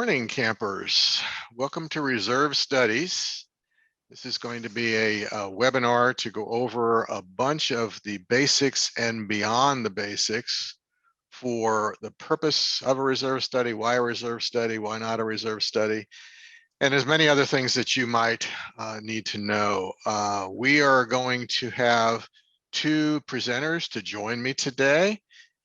morning, campers. Welcome to Reserve Studies. This is going to be a webinar to go over a bunch of the basics and beyond the basics for the purpose of a reserve study, why a reserve study, why not a reserve study, and as many other things that you might need to know. We are going to have two presenters to join me today,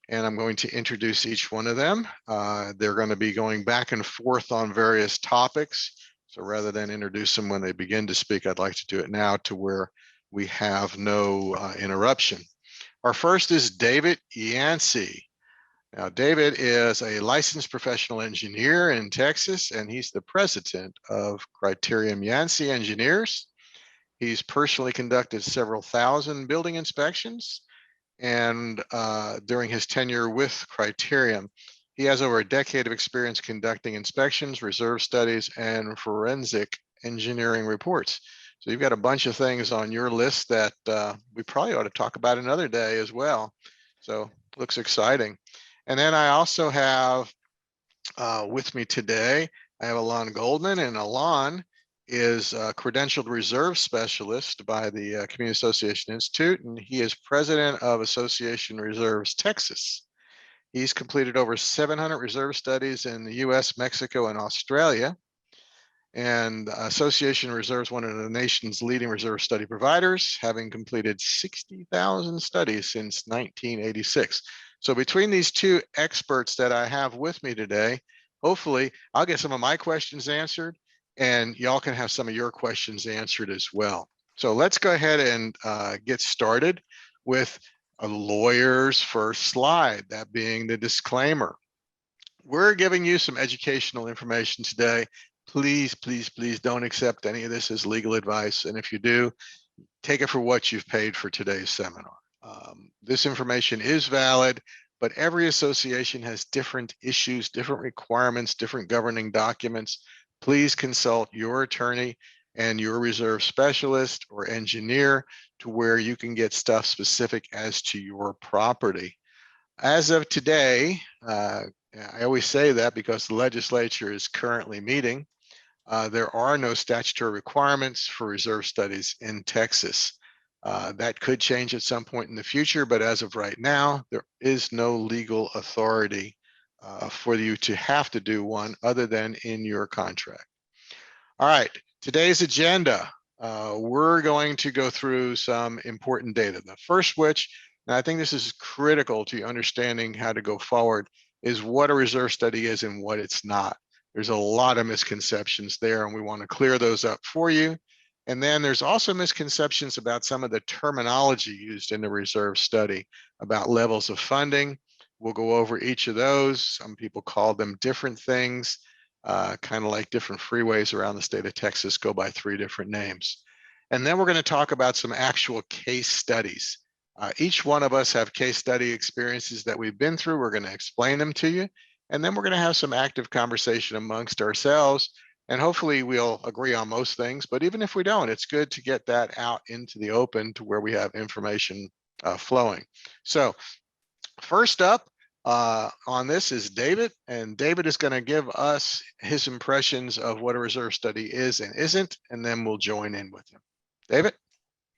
and I'm going to introduce each one of them. They're going to be going back and forth on various topics. So rather than introduce them when they begin to speak, I'd like to do it now to where we have no interruption. Our first is David Yancy. Now, David is a licensed professional engineer in Texas, and he's the president of Criterium Yancy Engineers. He's personally conducted several thousand building inspections, and during his tenure with Criterium, he has over a decade of experience conducting inspections, reserve studies, and forensic engineering reports. So you've got a bunch of things on your list that we probably ought to talk about another day as well. So looks exciting. And then I also have with me today, I have Elon Goldman, and Elon is a credentialed reserve specialist by the Community Association Institute, and he is president of Association Reserves Texas. He's completed over 700 reserve studies in the US, Mexico, and Australia. And Association Reserves, one of the nation's leading reserve study providers, having completed 60,000 studies since 1986. So between these two experts that I have with me today, hopefully I'll get some of my questions answered, and y'all can have some of your questions answered as well. So let's go ahead and get started with a lawyer's first slide, that being the disclaimer. We're giving you some educational information today. Please, please, please don't accept any of this as legal advice. And if you do, take it for what you've paid for today's seminar. This information is valid, but every association has different issues, different requirements, different governing documents. Please consult your attorney and your reserve specialist or engineer to where you can get stuff specific as to your property. As of today, I always say that because the legislature is currently meeting, there are no statutory requirements for reserve studies in Texas. That could change at some point in the future, but as of right now, there is no legal authority for you to have to do one other than in your contract. All right, today's agenda, we're going to go through some important data. The first which, and I think this is critical to understanding how to go forward, is what a reserve study is and what it's not. There's a lot of misconceptions there, and we want to clear those up for you. And then there's also misconceptions about some of the terminology used in the reserve study about levels of funding. We'll go over each of those. Some people call them different things, kind of like different freeways around the state of Texas go by 3 different names. And then we're going to talk about some actual case studies. Each one of us have case study experiences that we've been through. We're going to explain them to you. And then we're going to have some active conversation amongst ourselves. And hopefully we'll agree on most things. But even if we don't, it's good to get that out into the open to where we have information flowing. So first up on this is David. And David is going to give us his impressions of what a reserve study is and isn't. And then we'll join in with him. David?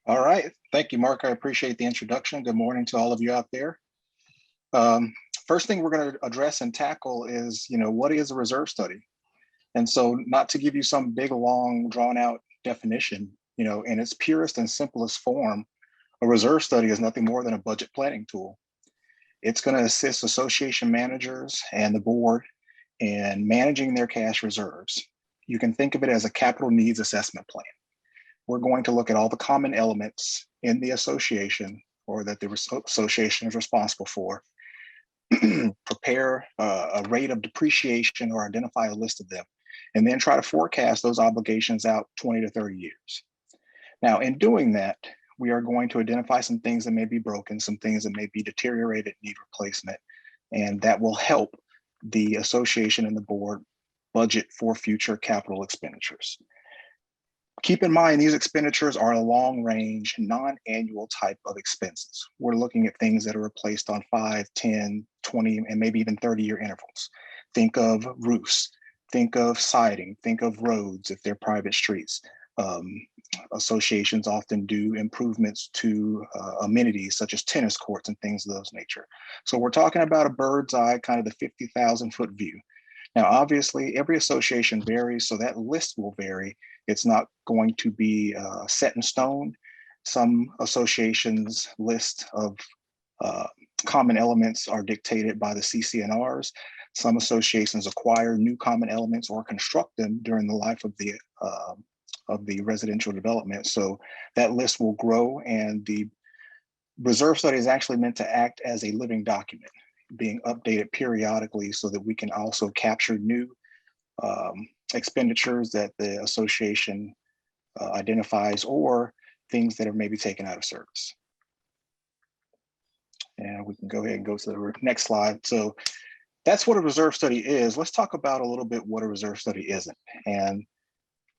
All right. Thank you, Mark. I appreciate the introduction. Good morning to all of you out there. First thing we're going to address and tackle is, what is a reserve study? And so not to give you some big, long, drawn out definition, in its purest and simplest form, a reserve study is nothing more than a budget planning tool. It's going to assist association managers and the board in managing their cash reserves. You can think of it as a capital needs assessment plan. We're going to look at all the common elements in the association or that the association is responsible for, prepare a rate of depreciation or identify a list of them, and then try to forecast those obligations out 20 to 30 years. Now, in doing that, we are going to identify some things that may be broken, some things that may be deteriorated, need replacement, and that will help the association and the board budget for future capital expenditures. Keep in mind, these expenditures are a long-range, non-annual type of expenses. We're looking at things that are replaced on 5, 10, 20, and maybe even 30-year intervals. Think of roofs, Think of siding, think of roads if they're private streets. Um, Associations often do improvements to amenities such as tennis courts and things of those nature. So we're talking about a bird's eye, kind of the 50,000 foot view. Now, obviously, every association varies, so that list will vary. It's not going to be set in stone. Some associations' list of uh, common elements are dictated by the CCNRs. Some associations acquire new common elements or construct them during the life of the residential development. So that list will grow, and the reserve study is actually meant to act as a living document, being updated periodically so that we can also capture new expenditures that the association identifies or things that are maybe taken out of service. And we can go ahead and go to the next slide. So that's what a reserve study is. Let's talk about a little bit what a reserve study isn't. And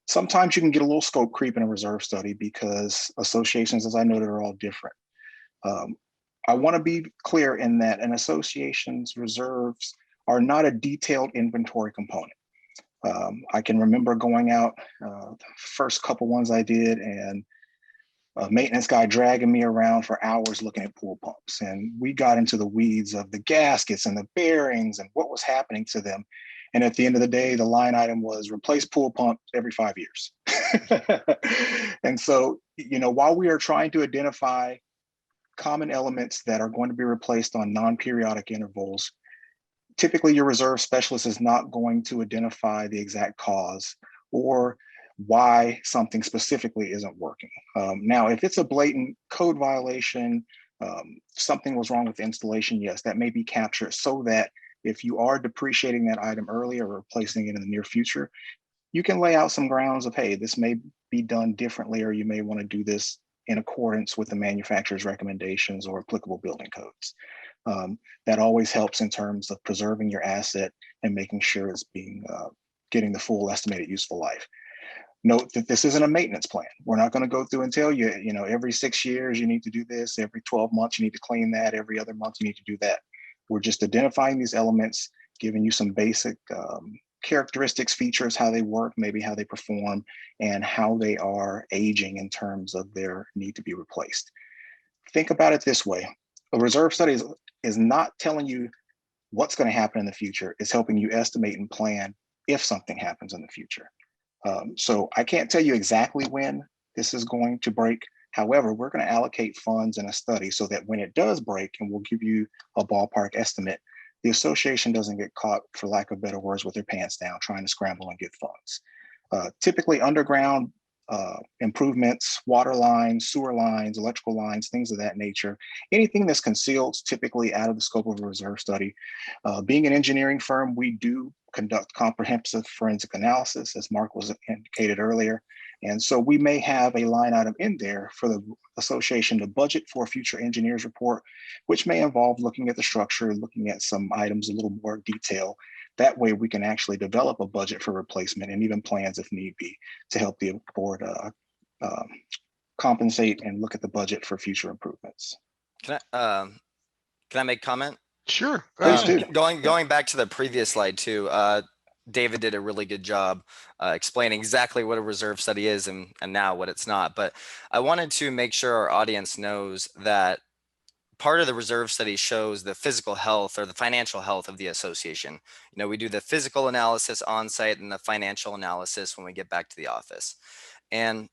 sometimes you can get a little scope creep in a reserve study because associations, as I noted, are all different. I want to be clear in that an association's reserves are not a detailed inventory component. I can remember going out the first couple ones I did, and a maintenance guy dragging me around for hours looking at pool pumps. And we got into the weeds of the gaskets and the bearings and what was happening to them. And at the end of the day, the line item was replace pool pump every 5 years. And so, you know, while we are trying to identify common elements that are going to be replaced on non-periodic intervals, typically your reserve specialist is not going to identify the exact cause or why something specifically isn't working. Now, if it's a blatant code violation, something was wrong with the installation, yes, that may be captured so that if you are depreciating that item early or replacing it in the near future, you can lay out some grounds of, hey, this may be done differently, or you may want to do this in accordance with the manufacturer's recommendations or applicable building codes. That always helps in terms of preserving your asset and making sure it's being getting the full estimated useful life. Note that this isn't a maintenance plan. We're not going to go through and tell you, you know, every 6 years you need to do this, every 12 months you need to clean that, every other month you need to do that. We're just identifying these elements, giving you some basic characteristics, features, how they work, maybe how they perform, and how they are aging in terms of their need to be replaced. Think about it this way. A reserve study is not telling you what's going to happen in the future. It's helping you estimate and plan if something happens in the future. So I can't tell you exactly when this is going to break. However, we're going to allocate funds in a study so that when it does break, and we'll give you a ballpark estimate, the association doesn't get caught, for lack of better words, with their pants down trying to scramble and get funds. Typically underground improvements, water lines, sewer lines, electrical lines, things of that nature. Anything that's concealed is typically out of the scope of a reserve study. Being an engineering firm, we do conduct comprehensive forensic analysis, as Mark was indicated earlier. And so we may have a line item in there for the association to budget for a future engineer's report, which may involve looking at the structure, looking at some items a little more detail. That way we can actually develop a budget for replacement and even plans if need be to help the board compensate and look at the budget for future improvements. Can I make comment? Sure. Please do. Going back to the previous slide too, David did a really good job explaining exactly what a reserve study is and now what it's not. But I wanted to make sure our audience knows that part of the reserve study shows the physical health or the financial health of the association. You know, we do the physical analysis on site and the financial analysis when we get back to the office. And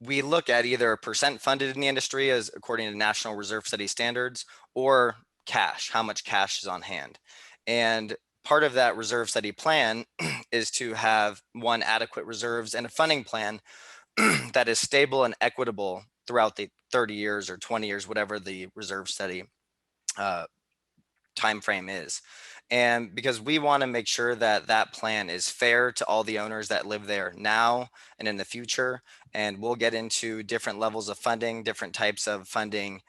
we look at either percent funded in the industry as according to National Reserve Study standards, or cash, how much cash is on hand. And part of that reserve study plan is to have one, adequate reserves, and a funding plan that is stable and equitable throughout the 30 years or 20 years, whatever the reserve study time frame is. And because we want to make sure that that plan is fair to all the owners that live there now and in the future. And we'll get into different levels of funding, different types of funding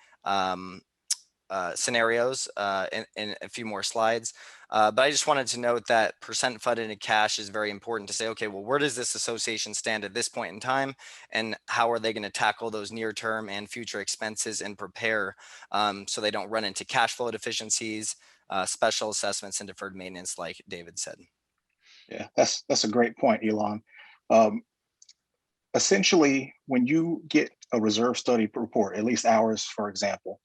scenarios in a few more slides. But I just wanted to note that percent funded in cash is very important to say, okay, well, where does this association stand at this point in time? And how are they going to tackle those near-term and future expenses and prepare so they don't run into cash flow deficiencies, special assessments, and deferred maintenance, like David said. Yeah, that's a great point, Elon. Um, Essentially, when you get a reserve study report, at least ours, for example,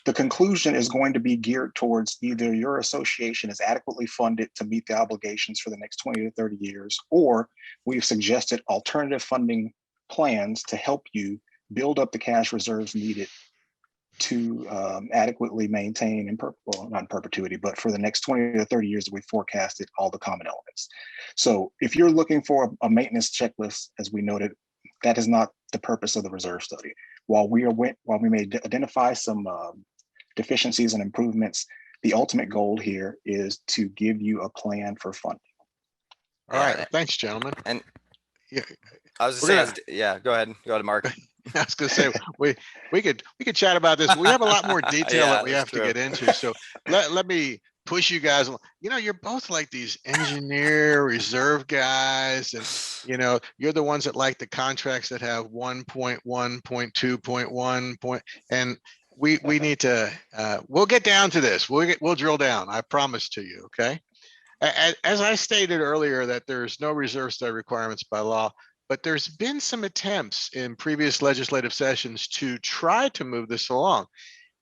the conclusion is going to be geared towards either your association is adequately funded to meet the obligations for the next 20 to 30 years, or we've suggested alternative funding plans to help you build up the cash reserves needed to adequately maintain, well, not in perpetuity, but for the next 20 to 30 years that we forecasted all the common elements. So if you're looking for a maintenance checklist, as we noted, that is not the purpose of the reserve study. While we may identify some deficiencies and improvements, the ultimate goal here is to give you a plan for funding. All right, Yeah, thanks, gentlemen. and Yeah, I was just we're saying, yeah, go ahead, Mark. I was going to say we could chat about this. We have a lot more detail Yeah, that we that's have to true. get into. So let me push you guys. You know, you're both like these engineer reserve guys, and you know, you're the ones that like the contracts that have 1.1.2.1 point, and we need to. We'll get down to this. We'll drill down. I promise to you. Okay. As I stated earlier, that there's no reserve study requirements by law, but there's been some attempts in previous legislative sessions to try to move this along.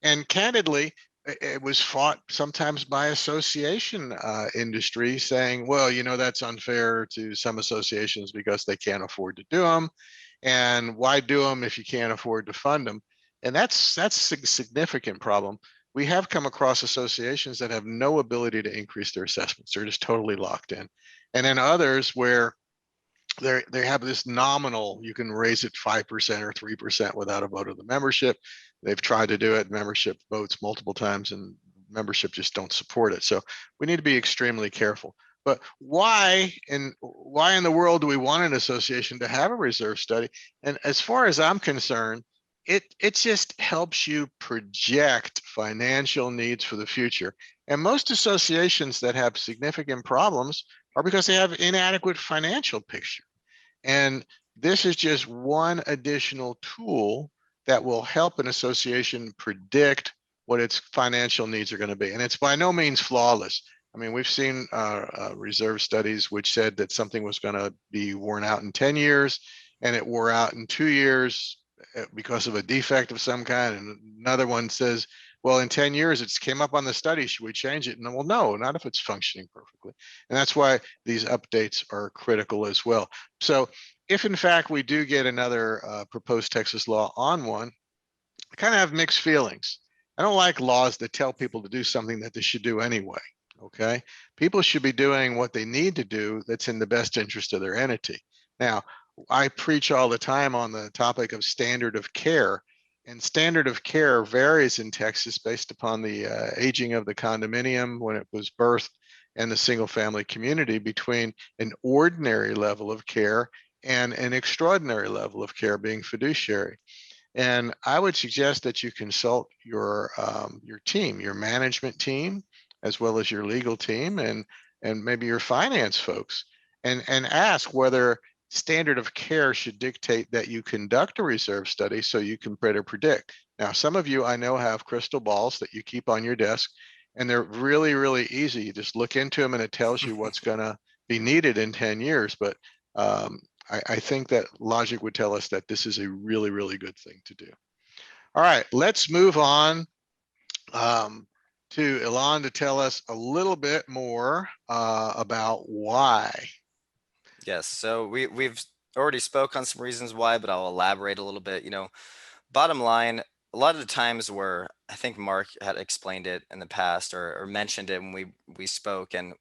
And candidly, it was fought sometimes by association industry saying, well, you know, that's unfair to some associations because they can't afford to do them. And why do them if you can't afford to fund them? And that's a significant problem. We have come across associations that have no ability to increase their assessments. They're just totally locked in. And then others where they have this nominal, you can raise it 5% or 3% without a vote of the membership. They've tried to do it, membership votes multiple times, and membership just don't support it. So we need to be extremely careful. But why in the world do we want an association to have a reserve study? And as far as I'm concerned, it just helps you project financial needs for the future. And most associations that have significant problems are because they have inadequate financial picture. And this is just one additional tool that will help an association predict what its financial needs are going to be. And it's by no means flawless. I mean, we've seen reserve studies which said that something was going to be worn out in 10 years and it wore out in 2 years because of a defect of some kind. And another one says, well, in 10 years, it's came up on the study. Should we change it? And well, no, not if it's functioning perfectly. And that's why these updates are critical as well. So if in fact we do get another proposed Texas law on one, I kind of have mixed feelings. I don't like laws that tell people to do something that they should do anyway. Okay. People should be doing what they need to do that's in the best interest of their entity. Now, I preach all the time on the topic of standard of care, and standard of care varies in Texas based upon the aging of the condominium when it was birthed and the single family community, between an ordinary level of care and an extraordinary level of care, being fiduciary. And I would suggest that you consult your team, your management team, as well as your legal team, and maybe your finance folks, and ask whether standard of care should dictate that you conduct a reserve study so you can better predict. Now, some of you I know have crystal balls that you keep on your desk, and they're really, really easy. You just look into them and it tells you what's going to be needed in 10 years. But I think that logic would tell us that this is a really, really good thing to do. All right, let's move on to Elon to tell us a little bit more about why. Yes, so we've already spoke on some reasons why, but I'll elaborate a little bit. You know, bottom line, a lot of the times where I think Mark had explained it in the past, or mentioned it when we spoke, and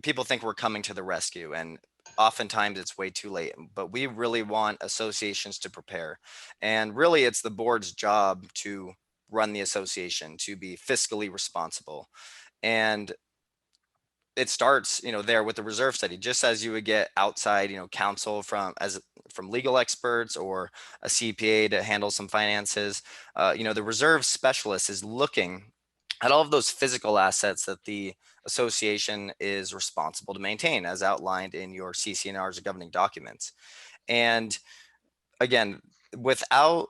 people think we're coming to the rescue, and oftentimes it's way too late. But we really want associations to prepare, and really it's the board's job to run the association, to be fiscally responsible. And it starts, there with the reserve study, just as you would get outside, counsel from legal experts or a CPA to handle some finances. The reserve specialist is looking at all of those physical assets that the association is responsible to maintain, as outlined in your CC&Rs or governing documents. And again, without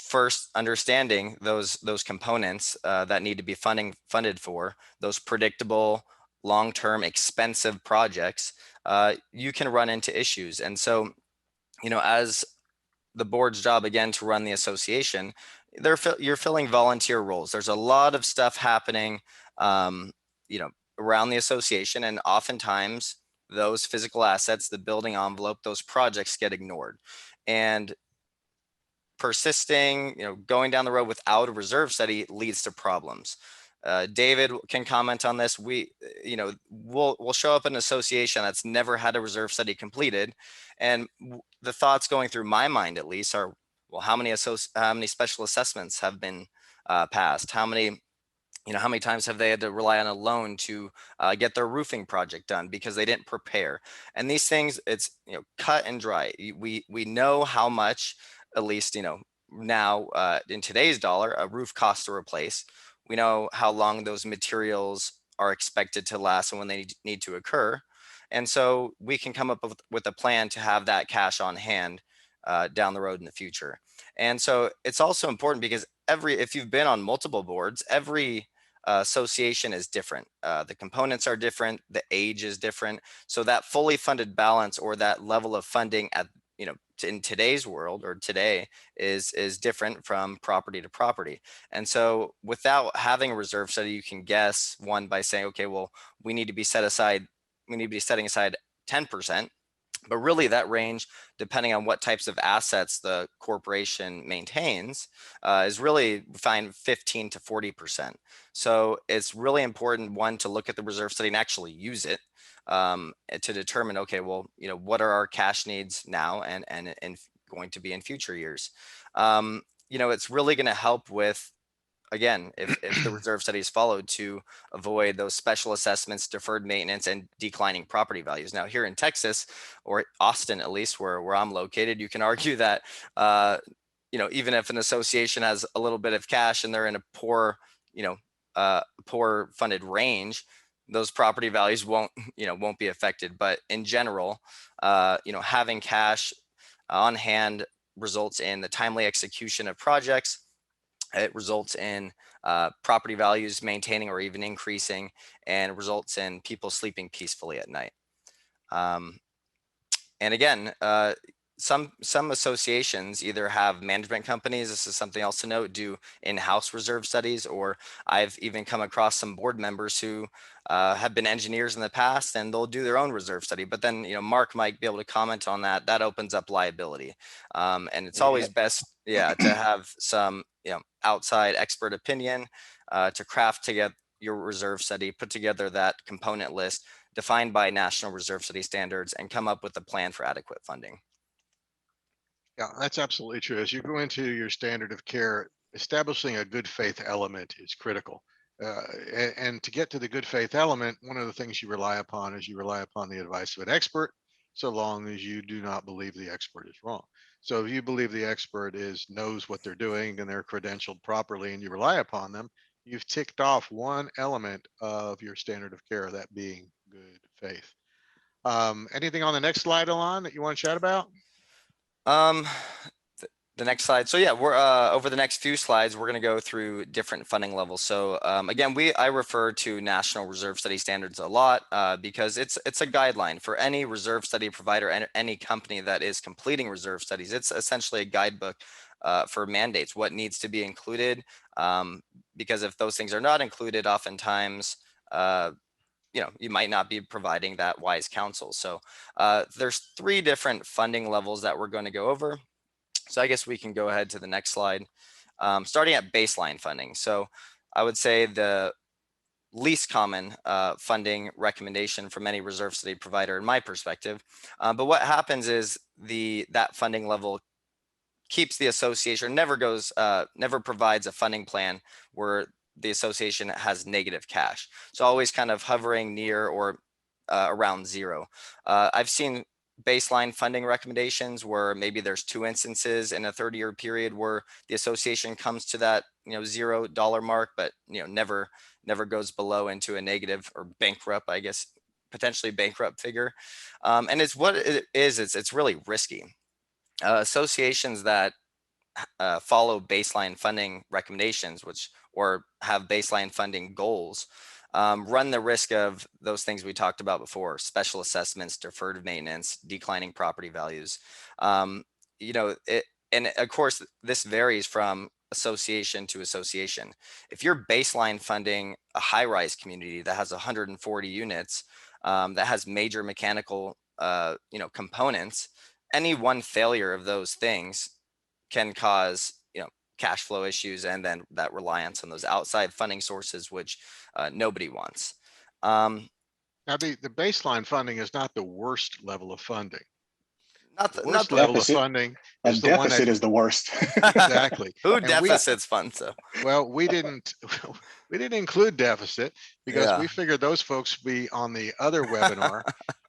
first understanding those components that need to be funded for those predictable long-term expensive projects, you can run into issues. And so, as the board's job again to run the association, you're filling volunteer roles. There's a lot of stuff happening, um, around the association, and oftentimes those physical assets, the building envelope, those projects get ignored. And persisting, going down the road without a reserve study leads to problems. David can comment on this. We'll show up in an association that's never had a reserve study completed, and the thoughts going through my mind, at least, are, well, how many special assessments have been passed? How many times have they had to rely on a loan to get their roofing project done because they didn't prepare? And these things, it's cut and dry. We know how much, at least now in today's dollar, a roof costs to replace. We know how long those materials are expected to last and when they need to occur. And so we can come up with a plan to have that cash on hand down the road in the future. And so it's also important because if you've been on multiple boards, every association is different. The components are different. The age is different. So that fully funded balance, or that level of funding at in today's world, or today, is different from property to property. And so without having a reserve study, you can guess one by saying, okay, well, we need to be setting aside 10%. But really, that range, depending on what types of assets the corporation maintains, is really find 15 to 40%. So it's really important, one, to look at the reserve study and actually use it, to determine, okay, well, what are our cash needs now and going to be in future years. It's really going to help with, again, if the reserve study is followed, to avoid those special assessments, deferred maintenance, and declining property values. Now, here in Texas, or Austin, at least where I'm located, you can argue that, even if an association has a little bit of cash and they're in a poor funded range, those property values won't be affected. But in general, having cash on hand results in the timely execution of projects. It results in property values maintaining or even increasing, and results in people sleeping peacefully at night. And again, some associations either have management companies. This is something else to note, do in-house reserve studies, or I've even come across some board members who have been engineers in the past, and they'll do their own reserve study. But then, Mark might be able to comment on that. That opens up liability, and it's always best, to have some outside expert opinion to craft together your reserve study, put together that component list defined by National Reserve Study standards, and come up with a plan for adequate funding. Yeah, that's absolutely true. As you go into your standard of care, establishing a good faith element is critical. And to get to the good faith element, one of the things you rely upon is you rely upon the advice of an expert, so long as you do not believe the expert is wrong. So if you believe the expert knows what they're doing and they're credentialed properly, and you rely upon them, you've ticked off one element of your standard of care, that being good faith. Anything on the next slide, Elon, that you want to chat about? The next slide. So yeah, we're over the next few slides, we're going to go through different funding levels. So again, I refer to National Reserve Study Standards a lot because it's a guideline for any reserve study provider and any company that is completing reserve studies. It's essentially a guidebook for mandates, what needs to be included, because if those things are not included, oftentimes you might not be providing that wise counsel. So there's 3 different funding levels that we're going to go over. So I guess we can go ahead to the next slide. Starting at baseline funding. So I would say the least common funding recommendation from any reserve study provider, in my perspective. But what happens is that funding level keeps the association, never provides a funding plan where the association has negative cash. So always kind of hovering near or around zero. I've seen baseline funding recommendations where maybe there's 2 instances in a 30-year period where the association comes to that $0 mark, but never goes below into a negative or bankrupt, I guess, potentially bankrupt figure. And it's what it is. It's really risky. Associations that follow baseline funding recommendations, or have baseline funding goals, run the risk of those things we talked about before: special assessments, deferred maintenance, declining property values. You know, and of course, this varies from association to association. If you're baseline funding a high-rise community that has 140 units, that has major mechanical, components, any one failure of those things can cause, cash flow issues, and then that reliance on those outside funding sources, which nobody wants. Um, Now, the baseline funding is not the worst level of funding. not The the, not worst the level of Deficit, funding a is the one that deficit is the worst. exactly. Ooh, And deficit's fun. So well, we didn't we didn't include deficit because yeah, we figured those folks be on the other webinar.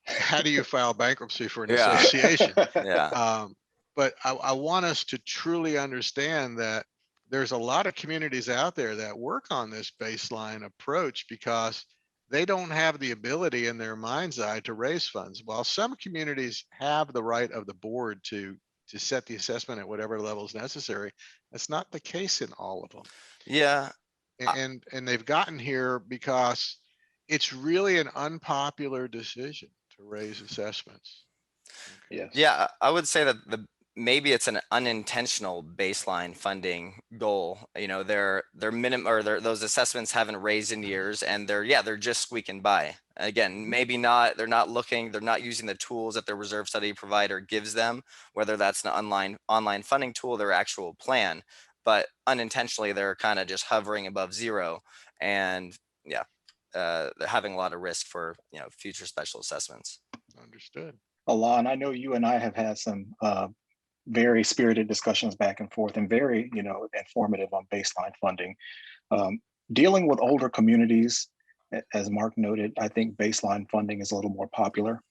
How do you file bankruptcy for an yeah, association? yeah, But I want us to truly understand that there's a lot of communities out there that work on this baseline approach because they don't have the ability in their mind's eye to raise funds. While some communities have the right of the board to set the assessment at whatever level is necessary, that's not the case in all of them. yeah. And they've gotten here because it's really an unpopular decision to raise assessments. Okay. Yes. Yeah, I would say that maybe it's an unintentional baseline funding goal. You know, their minimum, or those assessments haven't raised in years, and they're just squeaking by. Again, maybe not. They're not using the tools that their reserve study provider gives them, whether that's an online funding tool, their actual plan, but unintentionally they're kind of just hovering above zero, and yeah, they're having a lot of risk for future special assessments. Understood. Alon, I know you and I have had some very spirited discussions back and forth and very, informative on baseline funding. Um, Dealing with older communities, as Mark noted, I think baseline funding is a little more popular.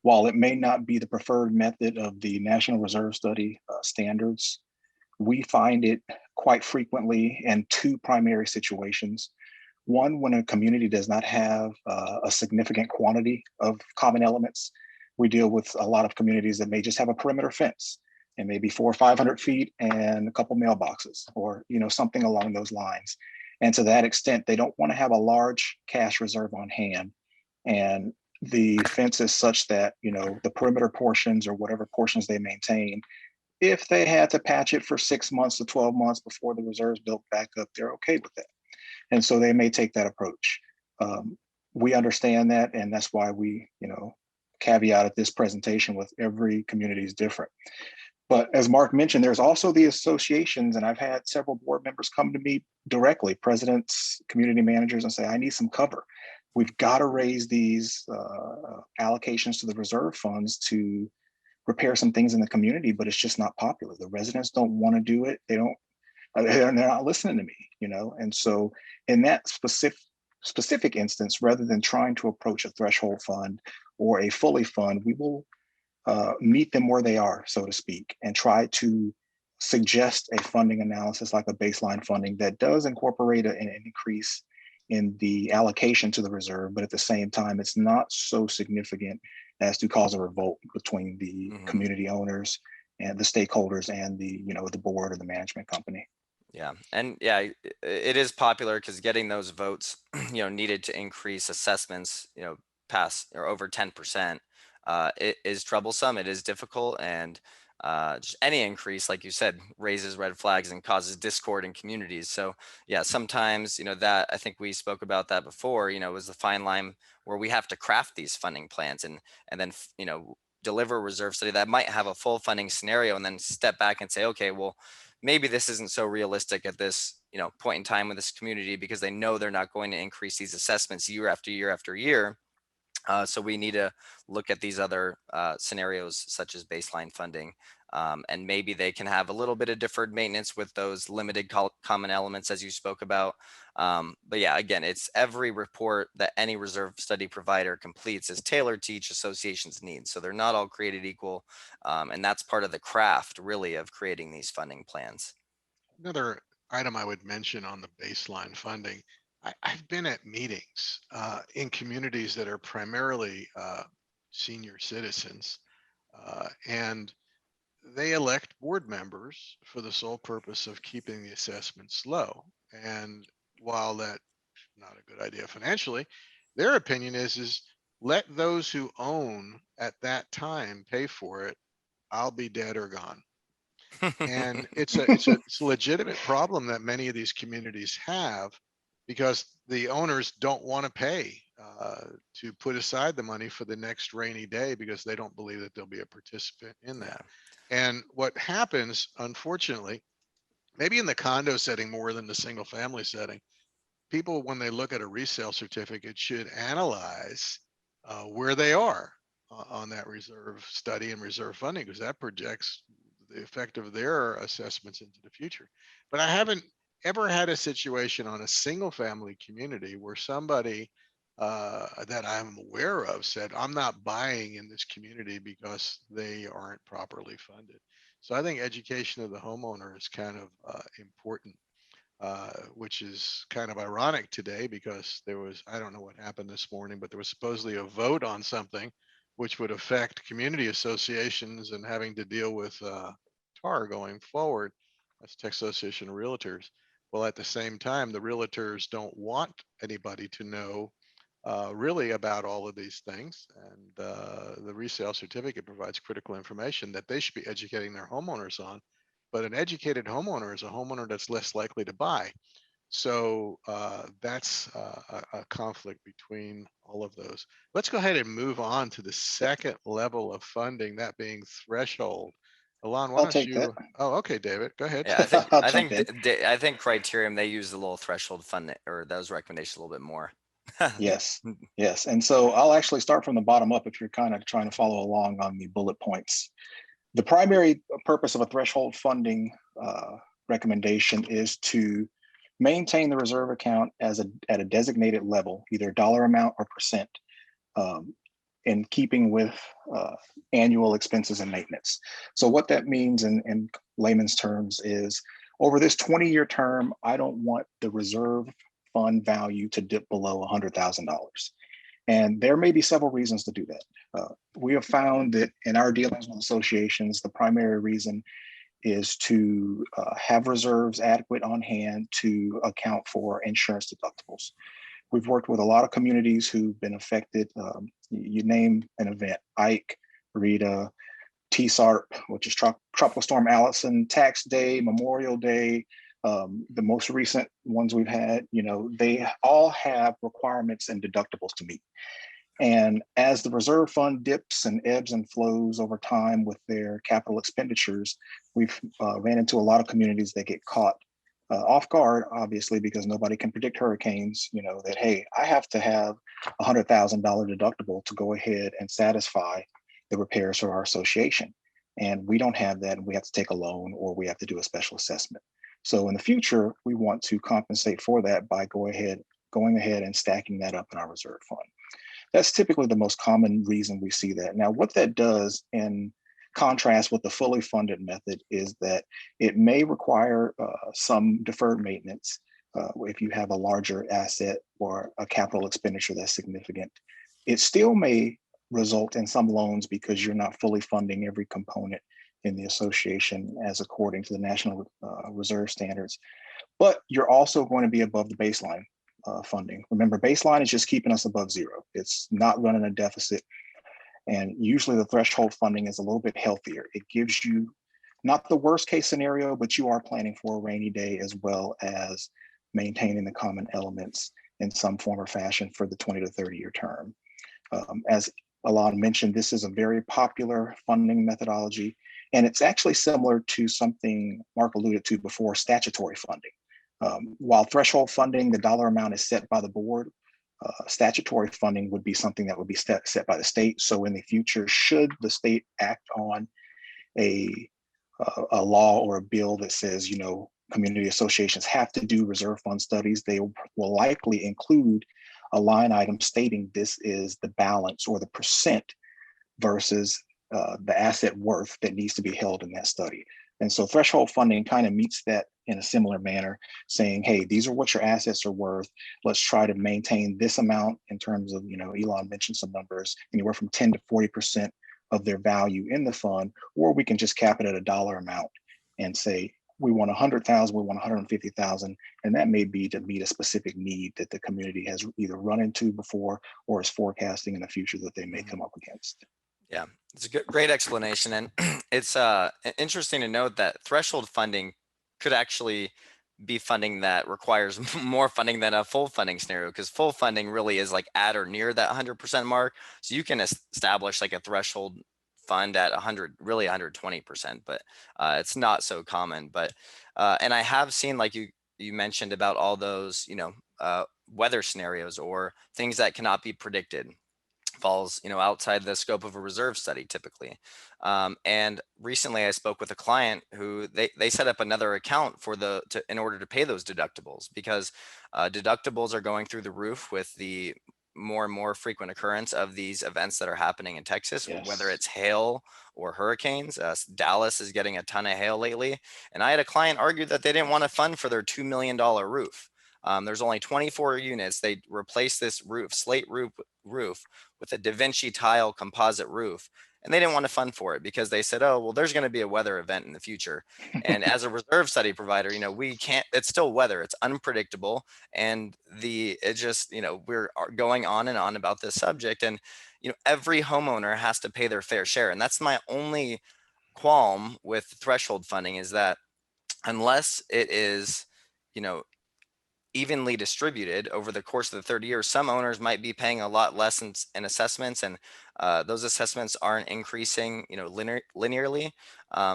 While it may not be the preferred method of the National Reserve Study standards, we find it quite frequently in two primary situations. One, when a community does not have a significant quantity of common elements. We deal with a lot of communities that may just have a perimeter fence and maybe 400 or 500 feet and a couple mailboxes, or something along those lines. And to that extent, they don't want to have a large cash reserve on hand. And the fence is such that the perimeter portions or whatever portions they maintain, if they had to patch it for 6 months to 12 months before the reserves built back up, they're okay with that. And so they may take that approach. We understand that, and that's why we, caveated this presentation with every community is different. But as Mark mentioned, there's also the associations, and I've had several board members come to me directly, presidents, community managers, and say, I need some cover. We've got to raise these allocations to the reserve funds to repair some things in the community, but it's just not popular. The residents don't want to do it. They're not listening to me, and so in that specific instance, rather than trying to approach a threshold fund or a fully fund, we will meet them where they are, so to speak, and try to suggest a funding analysis like a baseline funding that does incorporate an increase in the allocation to the reserve, but at the same time, it's not so significant as to cause a revolt between the community owners and the stakeholders and the board or the management company. Yeah, and yeah, it is popular because getting those votes, needed to increase assessments, past or over 10%, it is troublesome. It is difficult, and just any increase, like you said, raises red flags and causes discord in communities. So yeah, sometimes that, I think we spoke about that before. Was the fine line where we have to craft these funding plans and then deliver a reserve study that might have a full funding scenario, and then step back and say, okay, well, maybe this isn't so realistic at this point in time with this community, because they know they're not going to increase these assessments year after year after year. So we need to look at these other scenarios, such as baseline funding, and maybe they can have a little bit of deferred maintenance with those limited common elements, as you spoke about. But yeah, again, it's every report that any reserve study provider completes is tailored to each association's needs. So they're not all created equal, and that's part of the craft, really, of creating these funding plans. Another item I would mention on the baseline funding, I've been at meetings in communities that are primarily senior citizens, and they elect board members for the sole purpose of keeping the assessments low. And while that not a good idea financially. Their opinion is let those who own at that time pay for it. I'll be dead or gone. And it's a legitimate problem that many of these communities have, because the owners don't want to pay to put aside the money for the next rainy day, because they don't believe that they'll be a participant in that. And what happens, unfortunately, maybe in the condo setting more than the single family setting, people, when they look at a resale certificate, should analyze where they are on that reserve study and reserve funding, because that projects the effect of their assessments into the future. But I haven't ever had a situation on a single family community where somebody that I'm aware of said, I'm not buying in this community because they aren't properly funded. So I think education of the homeowner is kind of important, which is kind of ironic today, because there was, I don't know what happened this morning, but there was supposedly a vote on something which would affect community associations and having to deal with TAR going forward. That's Texas Association of Realtors. Well, at the same time, the realtors don't want anybody to know really about all of these things. And the resale certificate provides critical information that they should be educating their homeowners on. But an educated homeowner is a homeowner that's less likely to buy. So that's a conflict between all of those. Let's go ahead and move on to the second level of funding, that being threshold. Elon, why I'll don't take that. you? Oh, okay, David, go ahead. Yeah, I think I'll I jump think in. I think Criterium, they use the little threshold fund or those recommendations a little bit more. Yes, yes. And so I'll actually start from the bottom up if you're kind of trying to follow along on the bullet points. The primary purpose of a threshold funding recommendation is to maintain the reserve account at a designated level, either dollar amount or percent, um, in keeping with annual expenses and maintenance. So what that means in layman's terms is, over this 20-year term, I don't want the reserve fund value to dip below $100,000. And there may be several reasons to do that. We have found that in our dealings with associations, the primary reason is to have reserves adequate on hand to account for insurance deductibles. We've worked with a lot of communities who've been affected. You name an event: Ike, Rita, TSARP, which is Tropical Storm Allison, Tax Day, Memorial Day, the most recent ones we've had, they all have requirements and deductibles to meet. And as the reserve fund dips and ebbs and flows over time with their capital expenditures, we've ran into a lot of communities that get caught off guard, obviously, because nobody can predict hurricanes, that, hey, I have to have a $100,000 deductible to go ahead and satisfy the repairs for our association. And we don't have that, and we have to take a loan or we have to do a special assessment. So in the future, we want to compensate for that by going ahead and stacking that up in our reserve fund. That's typically the most common reason we see that. Now, what that does in contrast with the fully funded method is that it may require some deferred maintenance if you have a larger asset or a capital expenditure that's significant. It still may result in some loans because you're not fully funding every component in the association as according to the National Reserve standards, but you're also going to be above the baseline funding. Remember, baseline is just keeping us above zero. It's not running a deficit. And usually the threshold funding is a little bit healthier. It gives you not the worst case scenario, but you are planning for a rainy day, as well as maintaining the common elements in some form or fashion for the 20 to 30-year term. As Elon mentioned, this is a very popular funding methodology, and it's actually similar to something Mark alluded to before, statutory funding. While threshold funding, the dollar amount is set by the board, statutory funding would be something that would be set by the state. So in the future, should the state act on a law or a bill that says, community associations have to do reserve fund studies, they will likely include a line item stating this is the balance or the percent versus the asset worth that needs to be held in that study. And so threshold funding kind of meets that in a similar manner, saying, hey, these are what your assets are worth. Let's try to maintain this amount in terms of, Elon mentioned some numbers, anywhere from 10 to 40% of their value in the fund, or we can just cap it at a dollar amount and say, we want 100,000, we want 150,000, and that may be to meet a specific need that the community has either run into before or is forecasting in the future that they may come up against. Yeah, it's a great explanation. And it's interesting to note that threshold funding could actually be funding that requires more funding than a full funding scenario, because full funding really is like at or near that 100% mark. So you can establish like a threshold fund at 100, really 120%, but it's not so common. But and I have seen, like you mentioned, about all those, weather scenarios or things that cannot be predicted, falls outside the scope of a reserve study typically. And recently I spoke with a client who they set up another account for in order to pay those deductibles, because deductibles are going through the roof with the more and more frequent occurrence of these events that are happening in Texas, whether Yes. it's hail or hurricanes. Dallas is getting a ton of hail lately, and I had a client argue that they didn't want to fund for their $2 million roof. There's only 24 units. They replaced this slate roof with a Da Vinci tile composite roof. And they didn't want to fund for it because they said, oh, well, there's going to be a weather event in the future. And as a reserve study provider, we can't, it's still weather, it's unpredictable. And we're going on and on about this subject. And, every homeowner has to pay their fair share. And that's my only qualm with threshold funding, is that unless it is, you know, evenly distributed over the course of the 30 years, some owners might be paying a lot less in assessments, and those assessments aren't increasing, linearly.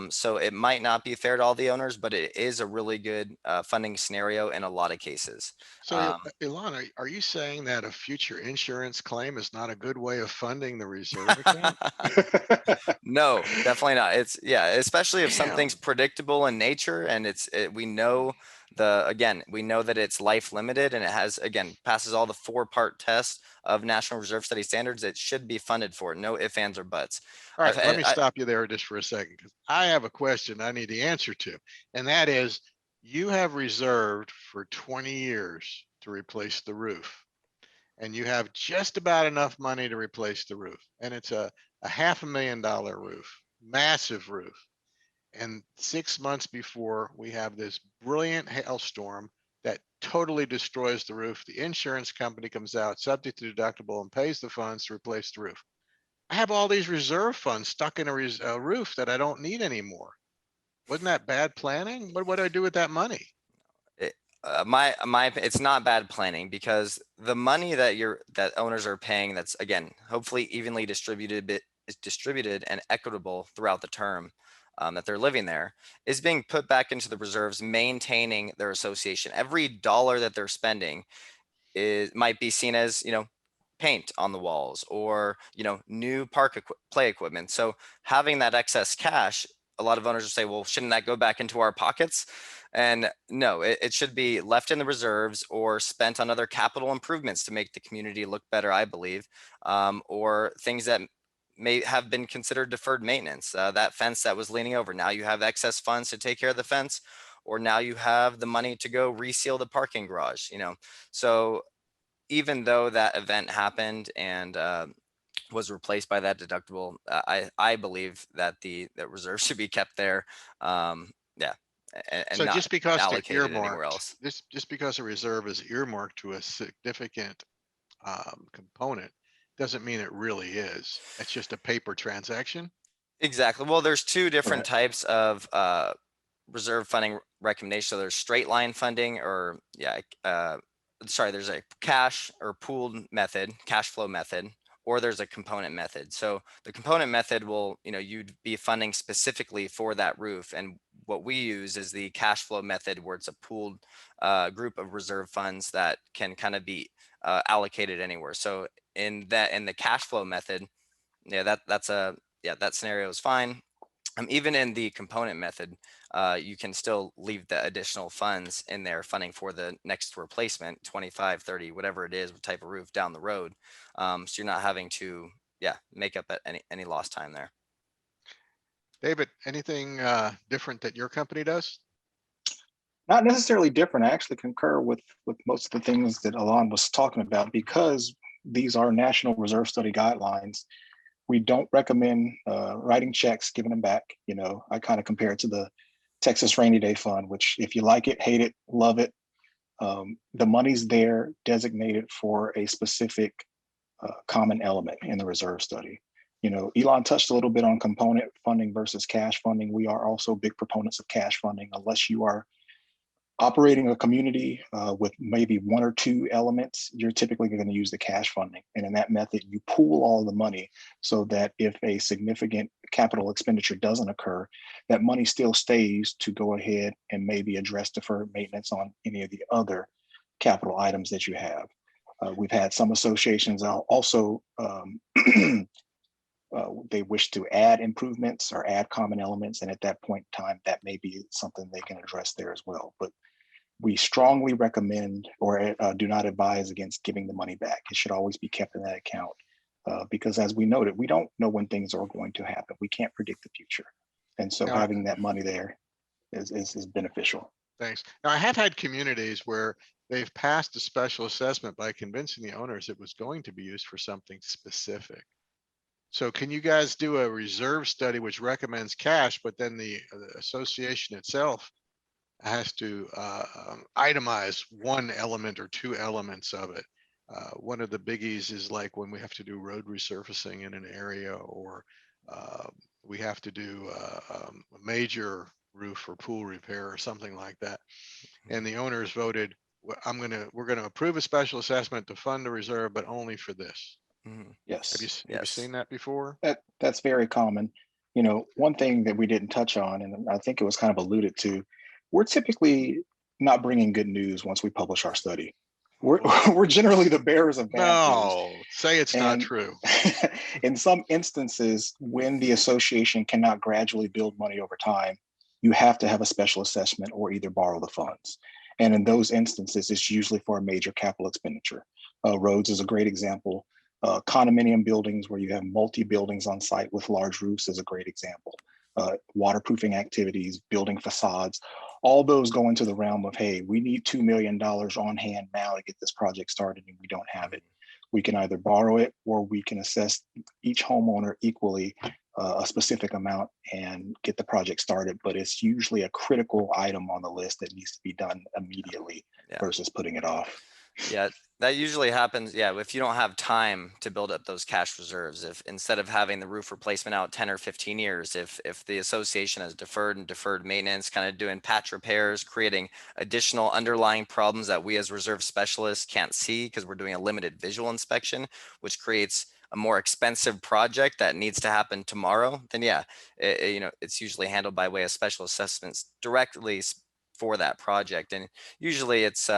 So it might not be fair to all the owners, but it is a really good funding scenario in a lot of cases. So, Elon, are you saying that a future insurance claim is not a good way of funding the reserve account? No, definitely not. Especially if something's Damn. predictable in nature, and we know we know that it's life limited, and it passes all the 4-part test of National Reserve Study standards. It should be funded for, no ifs, ands, or buts. All I've right, let had, me stop you there just for a second, because I have a question I need the answer to. And that is, you have reserved for 20 years to replace the roof, and you have just about enough money to replace the roof. And it's a $500,000 roof, massive roof. And 6 months before, we have this brilliant hailstorm that totally destroys the roof. The insurance company comes out, subject to deductible, and pays the funds to replace the roof. I have all these reserve funds stuck in a roof that I don't need anymore. Wasn't that bad planning? What do I do with that money? It's not bad planning, because the money that owners are paying, that's again hopefully evenly distributed, but is distributed and equitable throughout the term that they're living there, is being put back into the reserves, maintaining their association. Every dollar that they're spending might be seen as, paint on the walls, or new play equipment. So having that excess cash, a lot of owners will say, well, shouldn't that go back into our pockets? And no, it should be left in the reserves or spent on other capital improvements to make the community look better, I believe, or things that may have been considered deferred maintenance. That fence that was leaning over, now you have excess funds to take care of the fence, or now you have the money to go reseal the parking garage. So even though that event happened and was replaced by that deductible, I believe that the reserve should be kept there. Yeah, and So not just because they're allocated anywhere earmarked, else. just because a reserve is earmarked to a significant component doesn't mean it really is. It's just a paper transaction. Exactly. Well, there's two different Correct. types of reserve funding recommendations. So there's straight line funding, or there's a cash or pooled method, cash flow method, or there's a component method. So the component method will, you'd be funding specifically for that roof. And what we use is the cash flow method, where it's a pooled group of reserve funds that can kind of be allocated anywhere. So in the cash flow method, that scenario is fine. Even in the component method, you can still leave the additional funds in there, funding for the next replacement, 25, 30, whatever it is, what type of roof down the road. So you're not having to, make up at any lost time there. David, anything different that your company does? Not necessarily different. I actually concur with most of the things that Elon was talking about, because these are National Reserve Study guidelines. We don't recommend writing checks, giving them back. I kind of compare it to Texas Rainy Day Fund, which if you like it, hate it, love it, the money's there designated for a specific common element in the reserve study. You know, Elon touched a little bit on component funding versus cash funding. We are also big proponents of cash funding, unless you are operating a community with maybe one or two elements, you're typically going to use the cash funding. And in that method, you pool all the money so that if a significant capital expenditure doesn't occur, that money still stays to go ahead and maybe address deferred maintenance on any of the other capital items that you have. We've had some associations also they wish to add improvements or add common elements, and at that point in time, that may be something they can address there as well. But we strongly recommend or do not advise against giving the money back. It should always be kept in that account because, as we noted, we don't know when things are going to happen. We can't predict the future, and so Now, having that money there is beneficial. thanks. Now, I have had communities where they've passed a special assessment by convincing the owners it was going to be used for something specific. So can you guys do a reserve study which recommends cash, but then the association itself has to itemize one element or two elements of it? One of the biggies is like when we have to do road resurfacing in an area, or we have to do a major roof or pool repair or something like that. And the owners voted, we're gonna approve a special assessment to fund the reserve, but only for this. Yes. Have you seen that before? That's very common. You know, one thing that we didn't touch on, and I think it was kind of alluded to, we're typically not bringing good news once we publish our study. We're generally the bearers of bad news. No, say it's not true. In some instances, when the association cannot gradually build money over time, you have to have a special assessment or either borrow the funds. And in those instances, it's usually for a major capital expenditure. Roads is a great example. Condominium buildings where you have multi-buildings on site with large roofs is a great example. Waterproofing activities, building facades, all those go into the realm of, hey, we need $2 million on hand now to get this project started and we don't have it. We can either borrow it or we can assess each homeowner equally a specific amount and get the project started. But it's usually a critical item on the list that needs to be done immediately versus putting it off. Yeah, that usually happens. Yeah, if you don't have time to build up those cash reserves, if instead of having the roof replacement out 10 or 15 years, if the association has deferred maintenance, kind of doing patch repairs, creating additional underlying problems that we as reserve specialists can't see because we're doing a limited visual inspection, which creates a more expensive project that needs to happen tomorrow, then yeah, it's usually handled by way of special assessments directly for that project. And usually it's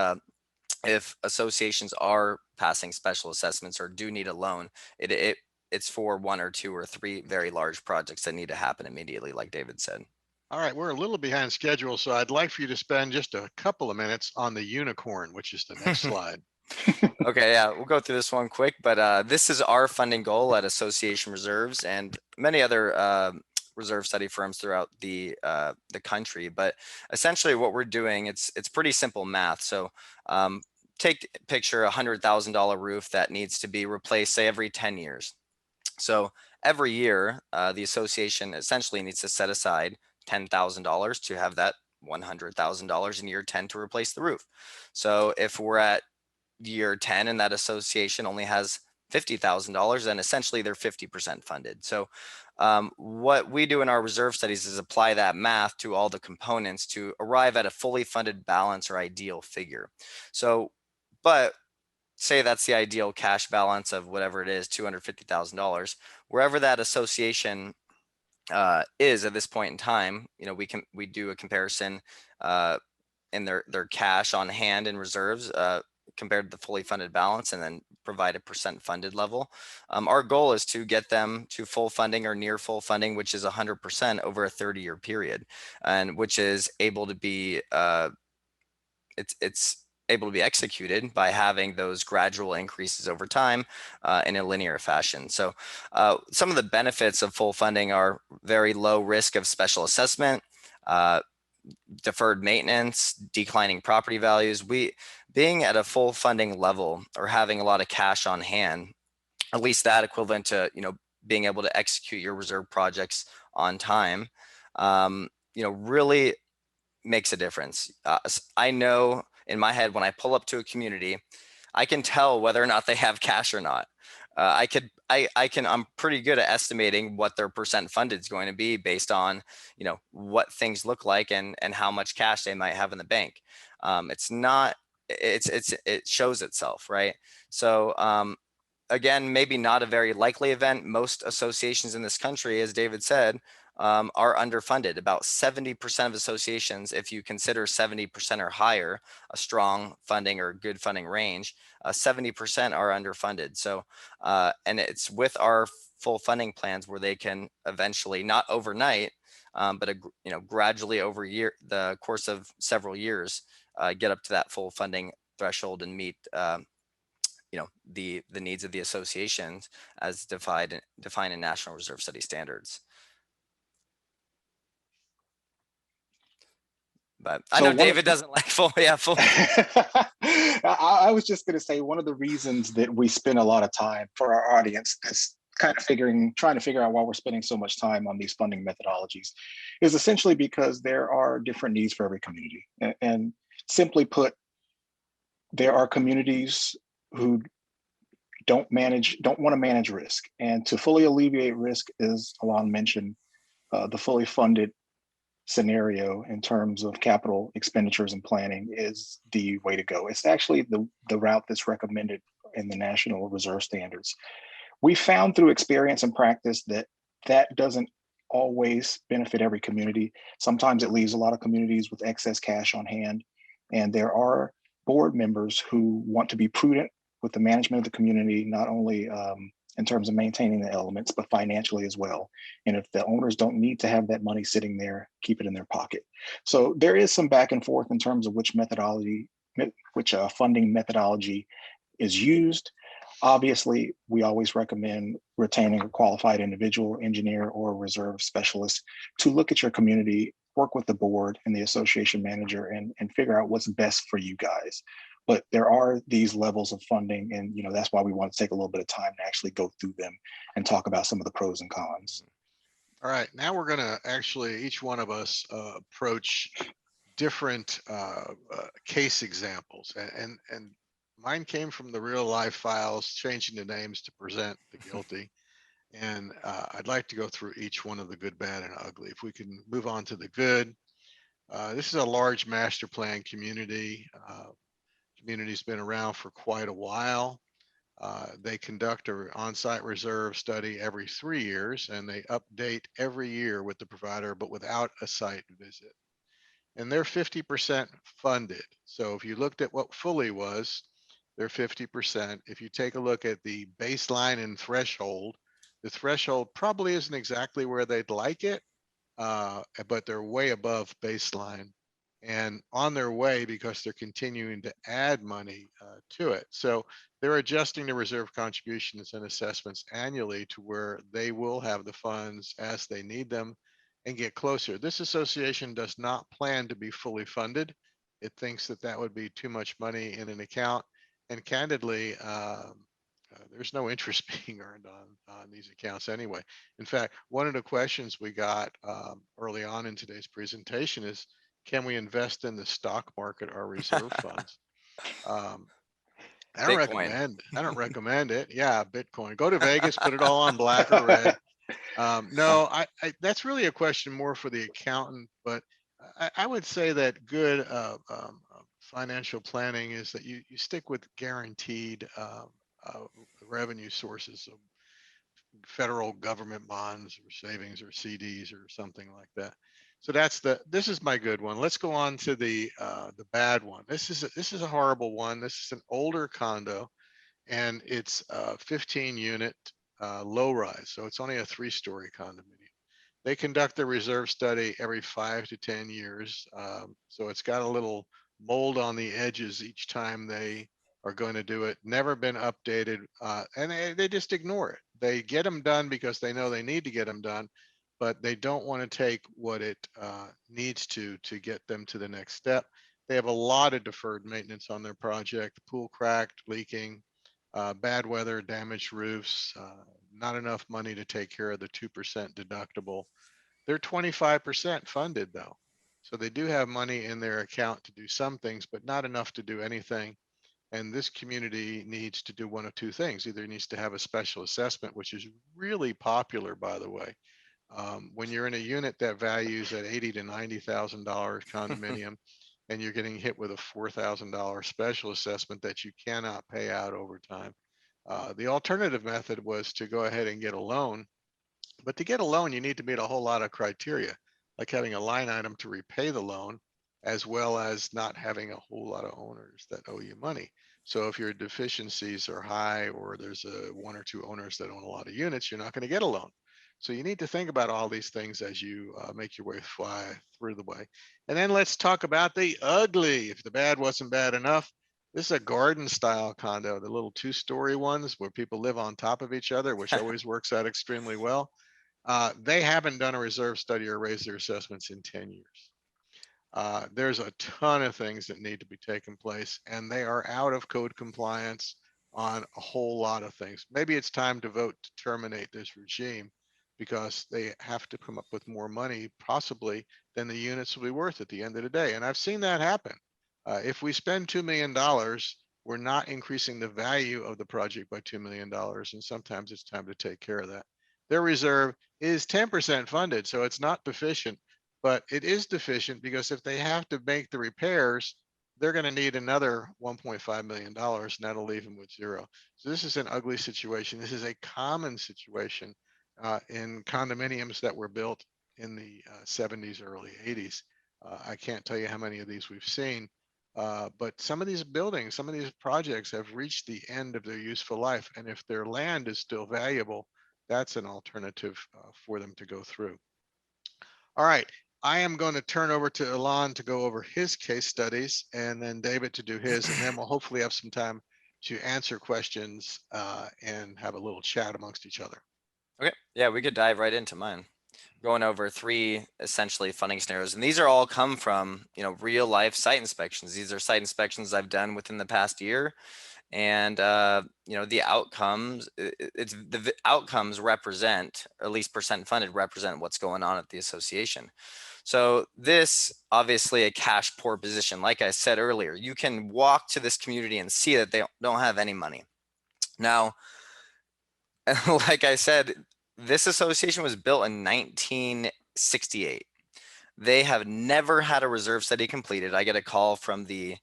if associations are passing special assessments or do need a loan, it's for one or two or three very large projects that need to happen immediately, like David said. All right, we're a little behind schedule, so I'd like for you to spend just a couple of minutes on the unicorn, which is the next slide. Okay, yeah, we'll go through this one quick, but this is our funding goal at Association Reserves and many other reserve study firms throughout the country. But essentially what we're doing, it's pretty simple math. So picture $100,000 roof that needs to be replaced, say, every 10 years. So every year, the association essentially needs to set aside $10,000 to have that $100,000 in year 10 to replace the roof. So if we're at year 10 and that association only has $50,000, then essentially they're 50% funded. So what we do in our reserve studies is apply that math to all the components to arrive at a fully funded balance or ideal figure. So, but say that's the ideal cash balance of whatever it is, $250,000, wherever that association is at this point in time, we do a comparison in their cash on hand and reserves compared to the fully funded balance, and then provide a percent funded level. Our goal is to get them to full funding or near full funding, which is 100% over a 30-year period, and which is able to be it's able to be executed by having those gradual increases over time in a linear fashion. So some of the benefits of full funding are very low risk of special assessment, deferred maintenance, declining property values. Being at a full funding level or having a lot of cash on hand, at least that equivalent to being able to execute your reserve projects on time, really makes a difference. I know in my head, when I pull up to a community, I can tell whether or not they have cash or not. I'm pretty good at estimating what their percent funded is going to be based on, what things look like and how much cash they might have in the bank. It's not, it shows itself, right? So, again, maybe not a very likely event. Most associations in this country, as David said, are underfunded. About 70% of associations, if you consider 70% or higher a strong funding or good funding range, 70% are underfunded. So, and it's with our full funding plans where they can eventually, not overnight, but gradually over the course of several years, get up to that full funding threshold and meet the needs of the associations as defined in National Reserve Study standards. But I know David doesn't like full. I was just going to say, one of the reasons that we spend a lot of time for our audience is kind of trying to figure out why we're spending so much time on these funding methodologies is essentially because there are different needs for every community. And simply put, there are communities who don't want to manage risk. And to fully alleviate risk, as Elon mentioned, the fully funded scenario in terms of capital expenditures and planning is the way to go. It's actually the route that's recommended in the National Reserve Standards. We found through experience and practice that that doesn't always benefit every community. Sometimes it leaves a lot of communities with excess cash on hand. And there are board members who want to be prudent with the management of the community, not only in terms of maintaining the elements, but financially as well. And if the owners don't need to have that money sitting there, keep it in their pocket. So there is some back and forth in terms of which funding methodology is used. Obviously, we always recommend retaining a qualified individual, engineer, or reserve specialist to look at your community, work with the board and the association manager, and figure out what's best for you guys. But there are these levels of funding, and that's why we want to take a little bit of time to actually go through them and talk about some of the pros and cons. All right, now we're going to actually, each one of us approach different case examples, and mine came from the real life files, changing the names to present the guilty. And I'd like to go through each one of the good, bad, and ugly. If we can move on to the good. This is a large master plan community. Community's been around for quite a while. They conduct an on-site reserve study every 3 years, and they update every year with the provider, but without a site visit. And they're 50% funded. So if you looked at what fully was, they're 50%. If you take a look at the baseline and threshold, the threshold probably isn't exactly where they'd like it, but they're way above baseline and on their way because they're continuing to add money to it. So they're adjusting the reserve contributions and assessments annually to where they will have the funds as they need them and get closer. This association does not plan to be fully funded. It thinks that that would be too much money in an account. And candidly, there's no interest being earned on these accounts anyway. In fact, one of the questions we got early on in today's presentation is, can we invest in the stock market or reserve funds? I don't recommend it. Yeah, Bitcoin. Go to Vegas, put it all on black or red. No, that's really a question more for the accountant, but I would say that good financial planning is that you stick with guaranteed revenue sources of federal government bonds or savings or CDs or something like that. So this is my good one. Let's go on to the bad one. This is a horrible one. This is an older condo, and it's a 15 unit low rise. So it's only a 3-story condominium. They conduct the reserve study every 5 to 10 years. So it's got a little mold on the edges each time they are going to do it. Never been updated, and they just ignore it. They get them done because they know they need to get them done, but they don't want to take what it needs to get them to the next step. They have a lot of deferred maintenance on their project: pool cracked, leaking, bad weather, damaged roofs, not enough money to take care of the 2% deductible. They're 25% funded though. So they do have money in their account to do some things, but not enough to do anything. And this community needs to do one of two things. Either it needs to have a special assessment, which is really popular, by the way. When you're in a unit that values at $80,000 to $90,000 condominium, and you're getting hit with a $4,000 special assessment that you cannot pay out over time. The alternative method was to go ahead and get a loan. But to get a loan, you need to meet a whole lot of criteria, like having a line item to repay the loan, as well as not having a whole lot of owners that owe you money. So if your deficiencies are high, or there's one or two owners that own a lot of units, you're not going to get a loan. So you need to think about all these things as you make your way through the way. And then let's talk about the ugly. If the bad wasn't bad enough, this is a garden style condo, the little 2-story ones where people live on top of each other, which always works out extremely well. They haven't done a reserve study or raised their assessments in 10 years. There's a ton of things that need to be taking place, and they are out of code compliance on a whole lot of things. Maybe it's time to vote to terminate this regime, because they have to come up with more money, possibly, than the units will be worth at the end of the day. And I've seen that happen. If we spend $2 million, we're not increasing the value of the project by $2 million. And sometimes it's time to take care of that. Their reserve is 10% funded, so it's not deficient, but it is deficient because if they have to make the repairs, they're going to need another $1.5 million, and that'll leave them with zero. So this is an ugly situation. This is a common situation in condominiums that were built in the 70s, early 80s. I can't tell you how many of these we've seen, but some of these buildings, some of these projects have reached the end of their useful life. And if their land is still valuable, that's an alternative for them to go through. All right, I am going to turn over to Elon to go over his case studies, and then David to do his, and then we'll hopefully have some time to answer questions and have a little chat amongst each other. Okay, yeah, we could dive right into mine. Going over 3 essentially funding scenarios, and these are all come from, you know, real life site inspections. These are site inspections I've done within the past year, and you know, the outcomes, it's the outcomes represent, or at least percent funded represent, what's going on at the association. So this obviously a cash poor position. Like I said earlier, you can walk to this community and see that they don't have any money. Now, like I said, this association was built in 1968. They have never had a reserve study completed. I get a call from the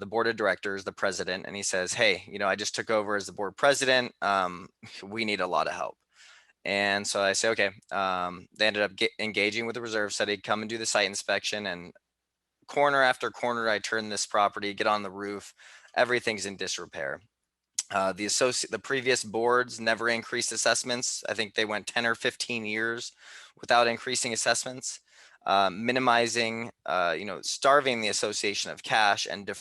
board of directors, the president, and he says, "Hey, you know, I just took over as the board president. We need a lot of help." And so I say, "Okay." They ended up engaging with the reserve study, come and do the site inspection, and corner after corner, I turn this property, get on the roof, everything's in disrepair. The previous boards never increased assessments. I think they went 10 or 15 years without increasing assessments, minimizing, you know, starving the association of cash and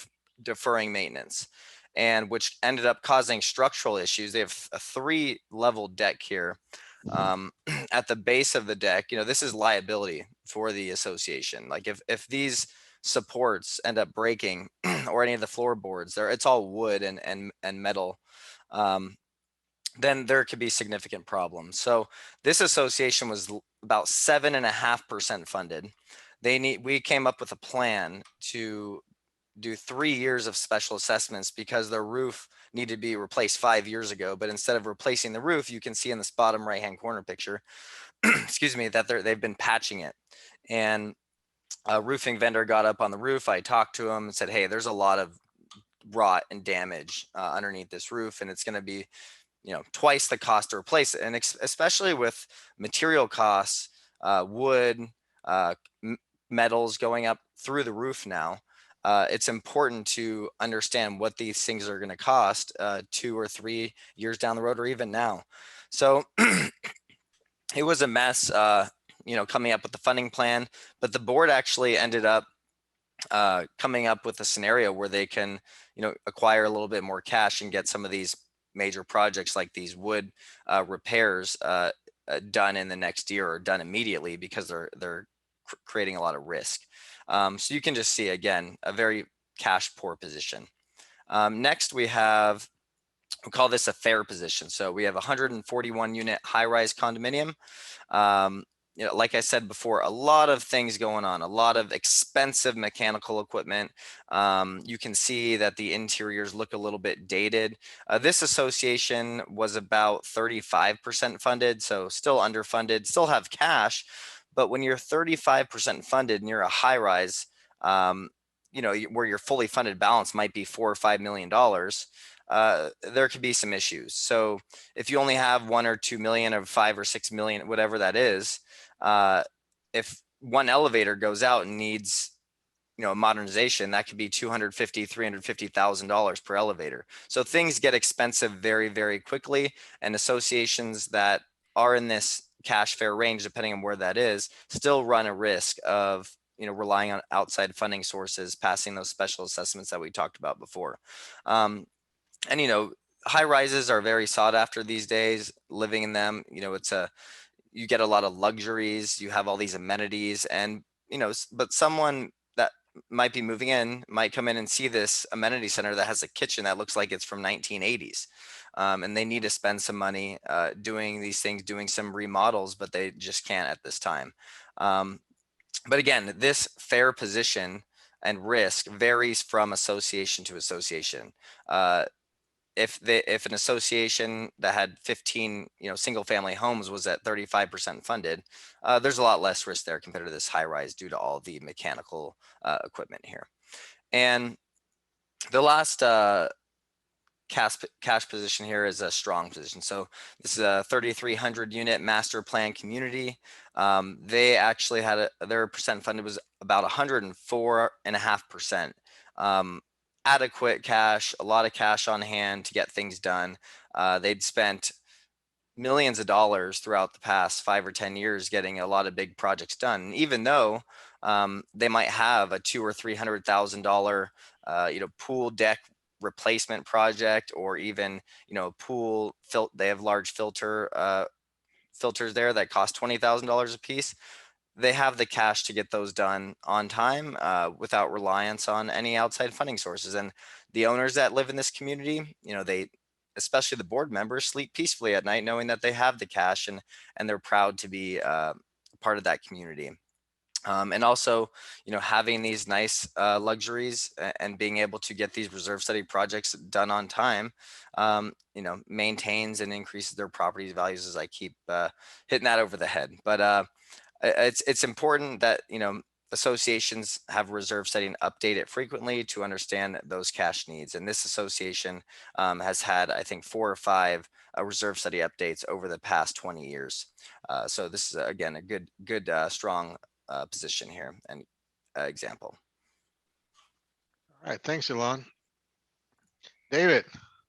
deferring maintenance, and which ended up causing structural issues. They have a 3-level deck here. At the base of the deck, you know, this is liability for the association. Like if these supports end up breaking or any of the floorboards there, it's all wood and metal, then there could be significant problems. So this association was about 7.5% funded. We came up with a plan to do 3 years of special assessments because their roof needed to be replaced 5 years ago. But instead of replacing the roof, you can see in this bottom right hand corner picture, excuse me, that they've been patching it. And a roofing vendor got up on the roof. I talked to him and said, "Hey, there's a lot of rot and damage underneath this roof, and it's going to be, you know, twice the cost to replace it." And especially with material costs, wood, metals going up through the roof now, it's important to understand what these things are going to cost 2 or 3 years down the road, or even now. So it was a mess, you know, coming up with the funding plan, but the board actually ended up coming up with a scenario where they can, you know, acquire a little bit more cash and get some of these major projects like these wood repairs done in the next year, or done immediately, because they're creating a lot of risk. So you can just see, again, a very cash poor position. Next, we call this a fair position. So we have 141 unit high-rise condominium. You know, like I said before, a lot of things going on, a lot of expensive mechanical equipment. You can see that the interiors look a little bit dated. This association was about 35% funded, so still underfunded, still have cash. But when you're 35% funded and you're a high rise, you know, where your fully funded balance might be $4 or $5 million, there could be some issues. So if you only have 1 or 2 million or 5 or 6 million, whatever that is, if one elevator goes out and needs, you know, modernization, that could be $250,000, $350,000 per elevator. So things get expensive very, very quickly, and associations that are in this cash fair range, depending on where that is, still run a risk of, you know, relying on outside funding sources, passing those special assessments that we talked about before. And, you know, high rises are very sought after these days. Living in them, you know, you get a lot of luxuries, you have all these amenities, and, you know, but someone that might be moving in might come in and see this amenity center that has a kitchen that looks like it's from 1980s. And they need to spend some money doing these things, doing some remodels, but they just can't at this time. But again, this fair position and risk varies from association to association. If an association that had 15, you know, single family homes was at 35% funded, there's a lot less risk there compared to this high rise due to all the mechanical equipment here. And the last cash position here is a strong position. So this is a 3,300 unit master plan community. They actually had their percent funded was about 104.5%. Adequate cash, a lot of cash on hand to get things done. They'd spent millions of dollars throughout the past 5 or 10 years getting a lot of big projects done. And even though they might have a $200,000 or $300,000 you know, pool deck replacement project, or even, you know, they have large filters there that cost $20,000 a piece. They have the cash to get those done on time without reliance on any outside funding sources. And the owners that live in this community, you know, especially the board members, sleep peacefully at night knowing that they have the cash, and they're proud to be part of that community. And also, you know, having these nice luxuries and being able to get these reserve study projects done on time, you know, maintains and increases their property values, as I keep hitting that over the head. But it's important that, you know, associations have reserve study and update it frequently to understand those cash needs. And this association has had, I think, 4 or 5 reserve study updates over the past 20 years. So this is, again, a good strong position here and example. All right, thanks, Elon. David,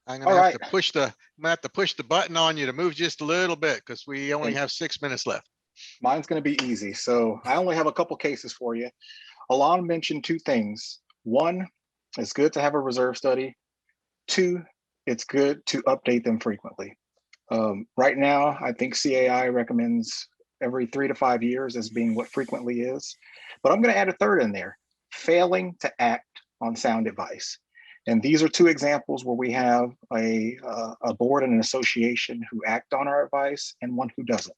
I'm All gonna have right. to push the button on you to move just a little bit because we only have 6 minutes left. Mine's going to be easy. So I only have a couple cases for you. Alon mentioned 2 things. 1, it's good to have a reserve study. 2, it's good to update them frequently. Right now, I think CAI recommends every 3 to 5 years as being what frequently is. But I'm going to add a third in there: failing to act on sound advice. And these are 2 examples where we have a board and an association who act on our advice and one who doesn't.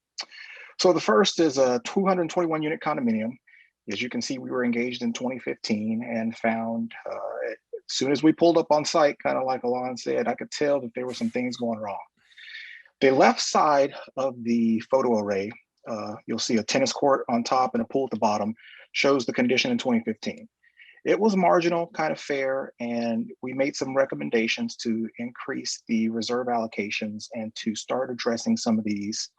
So the first is a 221 unit condominium. As you can see, we were engaged in 2015 and found as soon as we pulled up on site, kind of like Alon said, I could tell that there were some things going wrong. The left side of the photo array, you'll see a tennis court on top and a pool at the bottom, shows the condition in 2015. It was marginal, kind of fair, and we made some recommendations to increase the reserve allocations and to start addressing some of these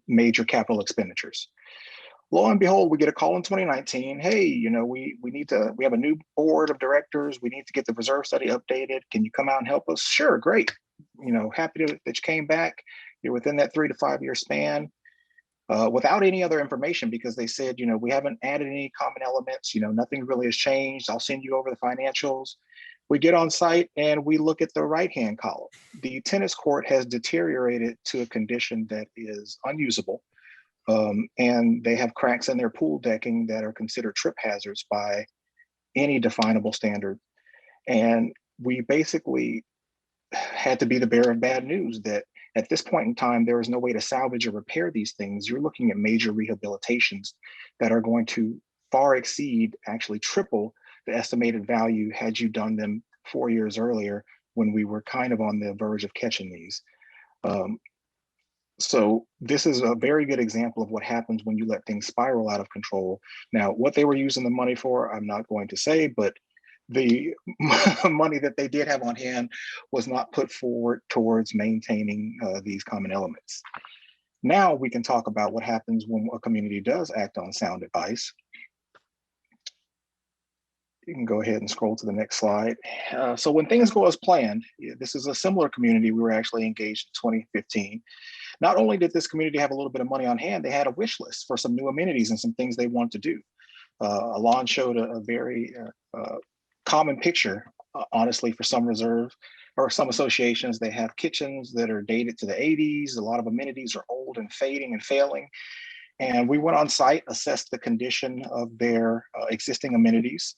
major capital expenditures. Lo and behold, we get a call in 2019. Hey, you know, we have a new board of directors. We need to get the reserve study updated. Can you come out and help us? Sure, great. You know, happy that you came back. You're within that 3 to 5 year span. Without any other information, because they said, you know, we haven't added any common elements. You know, nothing really has changed. I'll send you over the financials. We get on site and we look at the right-hand column. The tennis court has deteriorated to a condition that is unusable. And they have cracks in their pool decking that are considered trip hazards by any definable standard. And we basically had to be the bearer of bad news that At this point in time, there is no way to salvage or repair these things. You're looking at major rehabilitations that are going to far exceed, actually triple the estimated value had you done them 4 years earlier when we were kind of on the verge of catching these. So this is a very good example of what happens when you let things spiral out of control. Now, what they were using the money for, I'm not going to say, but the money that they did have on hand was not put forward towards maintaining these common elements. Now we can talk about what happens when a community does act on sound advice. You can go ahead and scroll to the next slide. So when things go as planned, this is a similar community. We were actually engaged in 2015. Not only did this community have a little bit of money on hand, they had a wish list for some new amenities and some things they wanted to do. Elon showed a very common picture, honestly, for some reserves or some associations. They have kitchens that are dated to the 80s. A lot of amenities are old and fading and failing. And we went on site, assessed the condition of their existing amenities,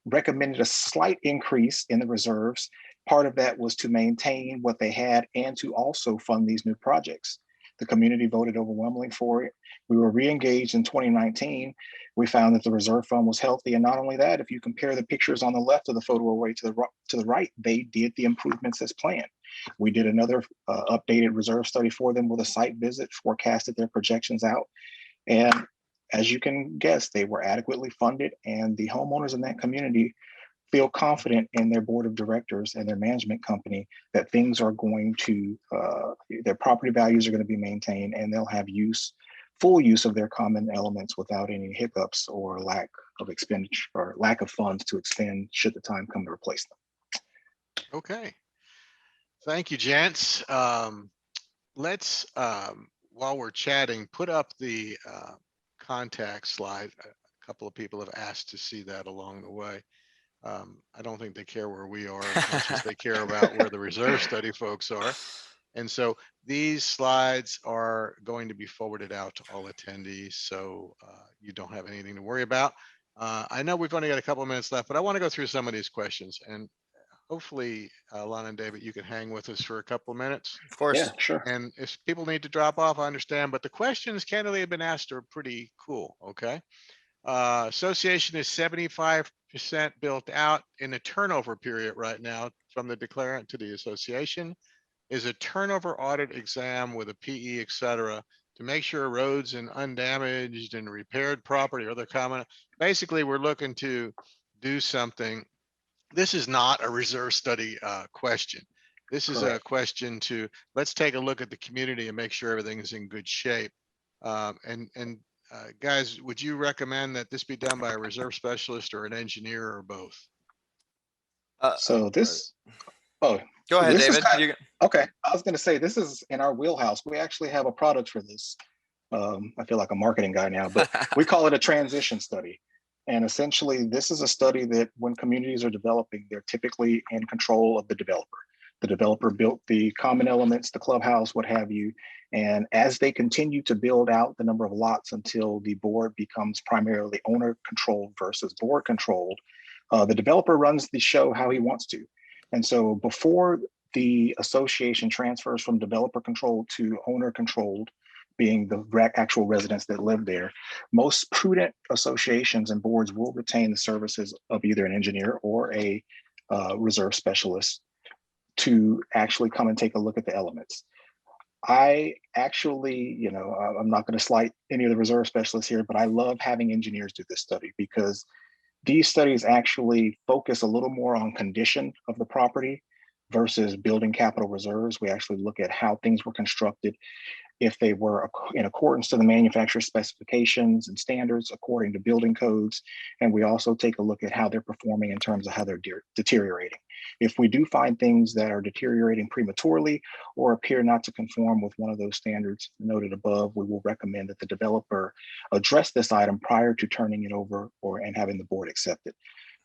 recommended a slight increase in the reserves. Part of that was to maintain what they had and to also fund these new projects. The community voted overwhelmingly for it. We were re-engaged in 2019. We found that the reserve fund was healthy. And not only that, if you compare the pictures on the left of the photo array to the right, they did the improvements as planned. We did another updated reserve study for them with a site visit, forecasted their projections out. And as you can guess, they were adequately funded, and the homeowners in that community feel confident in their board of directors and their management company that things are going to, their property values are going to be maintained, and they'll have full use of their common elements without any hiccups or lack of expenditure or lack of funds to expend should the time come to replace them. Okay. Thank you, gents. Let's, while we're chatting, put up the contact slide. A couple of people have asked to see that along the way. I don't think they care where we are as much as they care about where the reserve study folks are. And so these slides are going to be forwarded out to all attendees, so you don't have anything to worry about. I know we've only got a couple of minutes left, but I want to go through some of these questions, and hopefully, Elon and David, you can hang with us for a couple of minutes. Of course. Yeah, sure. And if people need to drop off, I understand, but the questions candidly have been asked are pretty cool, okay? Association is 75% built out in a turnover period right now from the declarant to the association. Is a turnover audit exam with a PE, et cetera, to make sure roads and undamaged and repaired property or other common. Basically, we're looking to do something. This is not a reserve study question. This is a question to, let's take a look at the community and make sure everything is in good shape. Guys, would you recommend that this be done by a reserve specialist or an engineer or both? So this, go ahead, David. Okay, I was going to say, this is in our wheelhouse. We actually have a product for this. I feel like a marketing guy now, but we call it a transition study. And essentially, this is a study that when communities are developing, they're typically in control of the developer. The developer built the common elements, the clubhouse, what have you. And as they continue to build out the number of lots until the board becomes primarily owner controlled versus board controlled, the developer runs the show how he wants to. And so before the association transfers from developer controlled to owner controlled, being the actual residents that live there, most prudent associations and boards will retain the services of either an engineer or a reserve specialist to actually come and take a look at the elements. I actually, I'm not going to slight any of the reserve specialists here, but I love having engineers do this study because these studies actually focus a little more on condition of the property versus building capital reserves. We actually look at how things were constructed, if they were in accordance to the manufacturer's specifications and standards according to building codes. And we also take a look at how they're performing in terms of how they're deteriorating. If we do find things that are deteriorating prematurely or appear not to conform with one of those standards noted above, we will recommend that the developer address this item prior to turning it over and having the board accept it.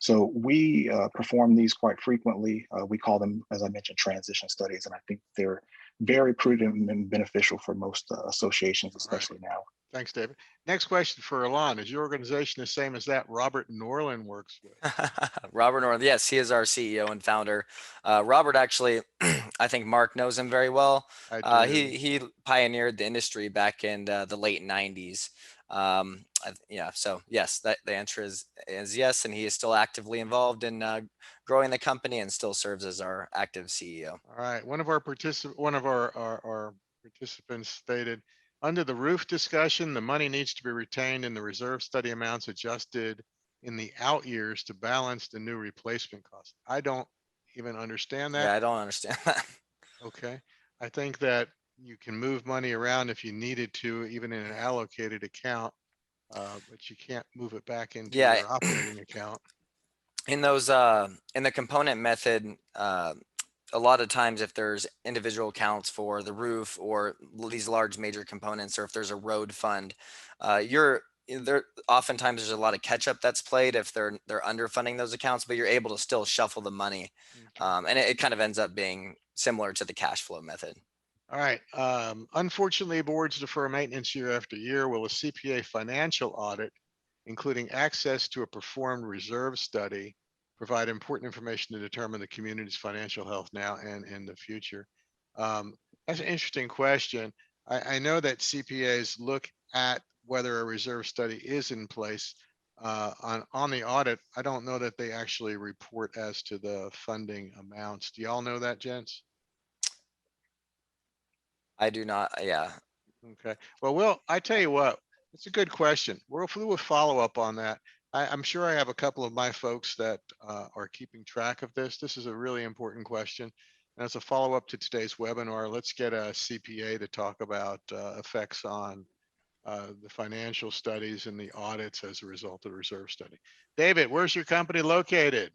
So we perform these quite frequently. We call them, as I mentioned, transition studies, and I think they're very prudent and beneficial for most associations, especially now. Thanks, David. Next question for Elon. Is your organization the same as that Robert Norland works with? Robert Norland, yes, he is our CEO and founder. Robert actually I think Mark knows him very well. I do. He pioneered the industry back in the late 90s. Yeah, so yes, the answer is yes, and he is still actively involved in growing the company and still serves as our active CEO. All right. One of our participants stated, under the roof discussion, the money needs to be retained and the reserve study amounts adjusted in the out years to balance the new replacement cost. I don't even understand Yeah, that. I don't understand that. Okay. I think that you can move money around if you needed to, even in an allocated account, but you can't move it back into Yeah, your operating account. in those in the component method, a lot of times if there's individual accounts for the roof or these large major components, or if there's a road fund, you're there oftentimes there's a lot of catch up that's played if they're underfunding those accounts, but you're able to still shuffle the money, Okay. and it kind of ends up being similar to the cash flow method. All right. Unfortunately, boards defer maintenance year after year. Will a CPA financial audit, including access to a performed reserve study, provide important information to determine the community's financial health now and in the future? Um, that's an interesting question. I know that CPAs look at whether a reserve study is in place. On the audit, I don't know that they actually report as to the funding amounts. Do y'all know that, gents? I do not. Yeah. Okay. Well, I tell you what, it's a good question. We'll do a follow up on that. I'm sure I have a couple of my folks that are keeping track of this. This is a really important question. And as a follow up to today's webinar, let's get a CPA to talk about effects on the financial studies and the audits as a result of the reserve study. David, where's your company located?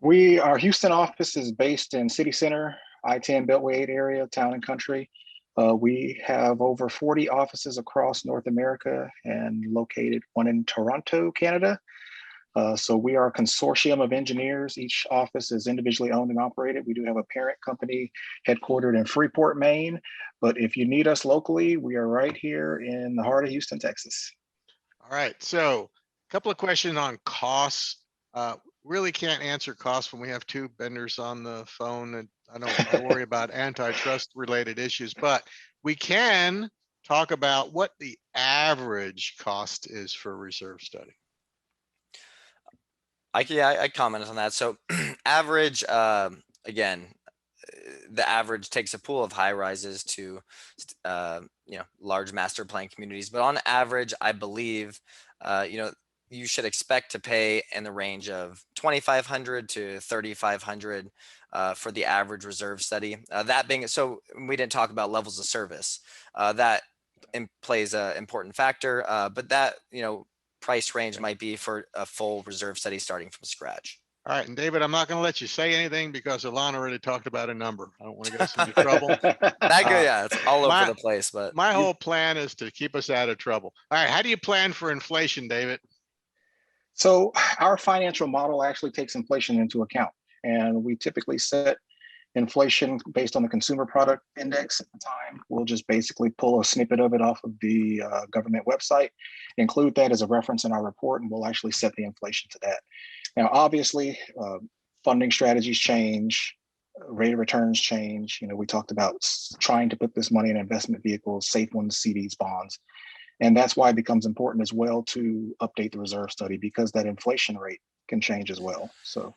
Our Houston office is based in City Center, I-10 Beltway 8 area, Town and Country. We have over 40 offices across North America and located one in Toronto, Canada. So we are a consortium of engineers. Each office is individually owned and operated. We do have a parent company headquartered in Freeport, Maine. But if you need us locally, we are right here in the heart of Houston, Texas. All right. So a couple of questions on costs. Really can't answer costs when we have two vendors on the phone, and I worry about antitrust related issues, but we can talk about what the average cost is for a reserve study. I commented on that. So average, again, the average takes a pool of high rises to large master plan communities, but on average, I believe you should expect to pay in the range of 2,500 to 3,500 for the average reserve study. That being so, we didn't talk about levels of service. That plays an important factor, but that price range might be for a full reserve study starting from scratch. All right, and David, I'm not going to let you say anything because Alana already talked about a number. I don't want to get us into trouble. Yeah, it's all over the place, but my whole plan is to keep us out of trouble. All right, how do you plan for inflation, David? So our financial model actually takes inflation into account, and we typically set inflation based on the consumer product index at the time. We'll just basically pull a snippet of it off of the government website, include that as a reference in our report, and we'll actually set the inflation to that. Now, obviously, funding strategies change, rate of returns change. We talked about trying to put this money in investment vehicles, safe ones, CDs, bonds. And that's why it becomes important as well to update the reserve study, because that inflation rate can change as well. So,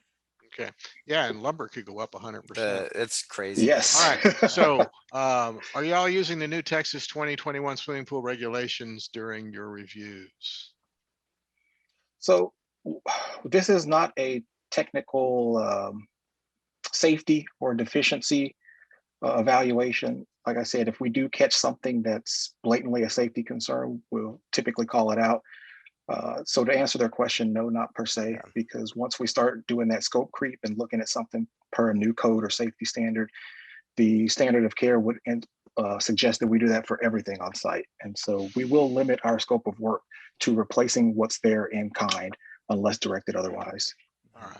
okay. Yeah, and lumber could go up 100%. It's crazy. Yes. All right. So are y'all using the new Texas 2021 swimming pool regulations during your reviews? So this is not a technical safety or deficiency evaluation. Like I said, if we do catch something that's blatantly a safety concern, we'll typically call it out. So to answer their question, no, not per se, because once we start doing that scope creep and looking at something per a new code or safety standard, the standard of care would suggest that we do that for everything on site. And so we will limit our scope of work to replacing what's there in kind unless directed otherwise. All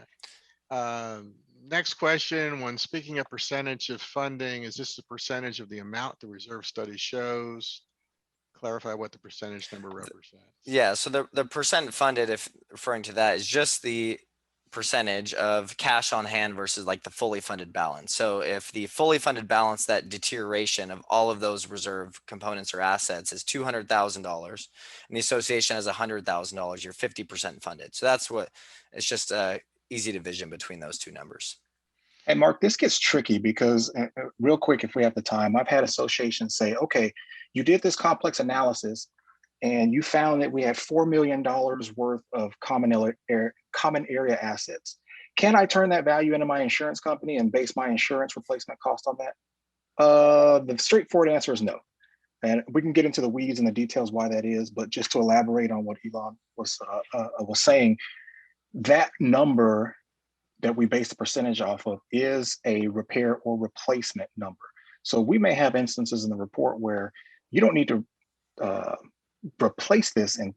right. Next question, when speaking of percentage of funding, is this the percentage of the amount the reserve study shows? Clarify what the percentage number represents. Yeah, so the percent funded, if referring to that, is just the percentage of cash on hand versus like the fully funded balance. So if the fully funded balance, that deterioration of all of those reserve components or assets is $200,000 and the association has $100,000, you're 50% funded. So that's what, it's just easy division between those two numbers. And Mark, this gets tricky because real quick, if we have the time, I've had associations say, okay, you did this complex analysis and you found that we had $4 million worth of common area assets. Can I turn that value into my insurance company and base my insurance replacement cost on that? The straightforward answer is no. And we can get into the weeds and the details why that is, but just to elaborate on what Elon was saying, that number that we base the percentage off of is a repair or replacement number. So we may have instances in the report where you don't need to replace this in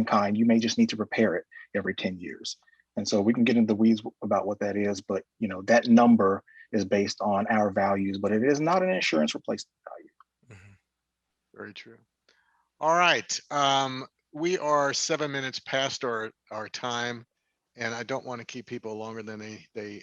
kind. You may just need to repair it every 10 years. And so we can get into the weeds about what that is, but that number is based on our values, but it is not an insurance replacement value. Mm-hmm. Very true. All right. We are 7 minutes past our time, and I don't want to keep people longer than they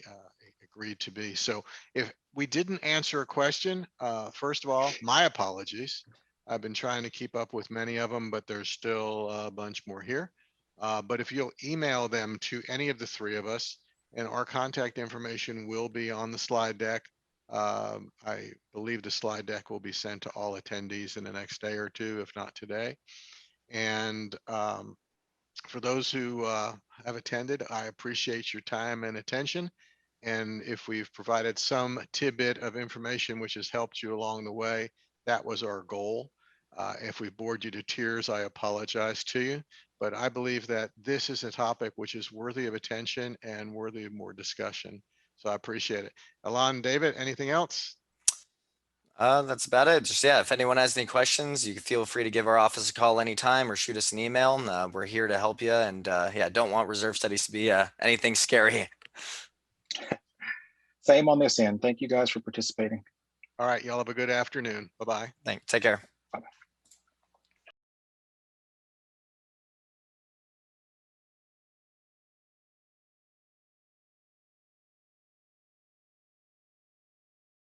agreed to be. So if we didn't answer a question, first of all, my apologies. I've been trying to keep up with many of them, but there's still a bunch more here. But if you'll email them to any of the three of us, and our contact information will be on the slide deck. I believe the slide deck will be sent to all attendees in the next day or two, if not today. And for those who have attended, I appreciate your time and attention. And if we've provided some tidbit of information which has helped you along the way, that was our goal. If we bored you to tears, I apologize to you. But I believe that this is a topic which is worthy of attention and worthy of more discussion. So I appreciate it. Elon, David, anything else? That's about it. Just, yeah, if anyone has any questions, you can feel free to give our office a call anytime or shoot us an email. We're here to help you. And yeah, don't want reserve studies to be anything scary. Same on this end. Thank you guys for participating. All right. Y'all have a good afternoon. Bye-bye. Take care. Bye-bye.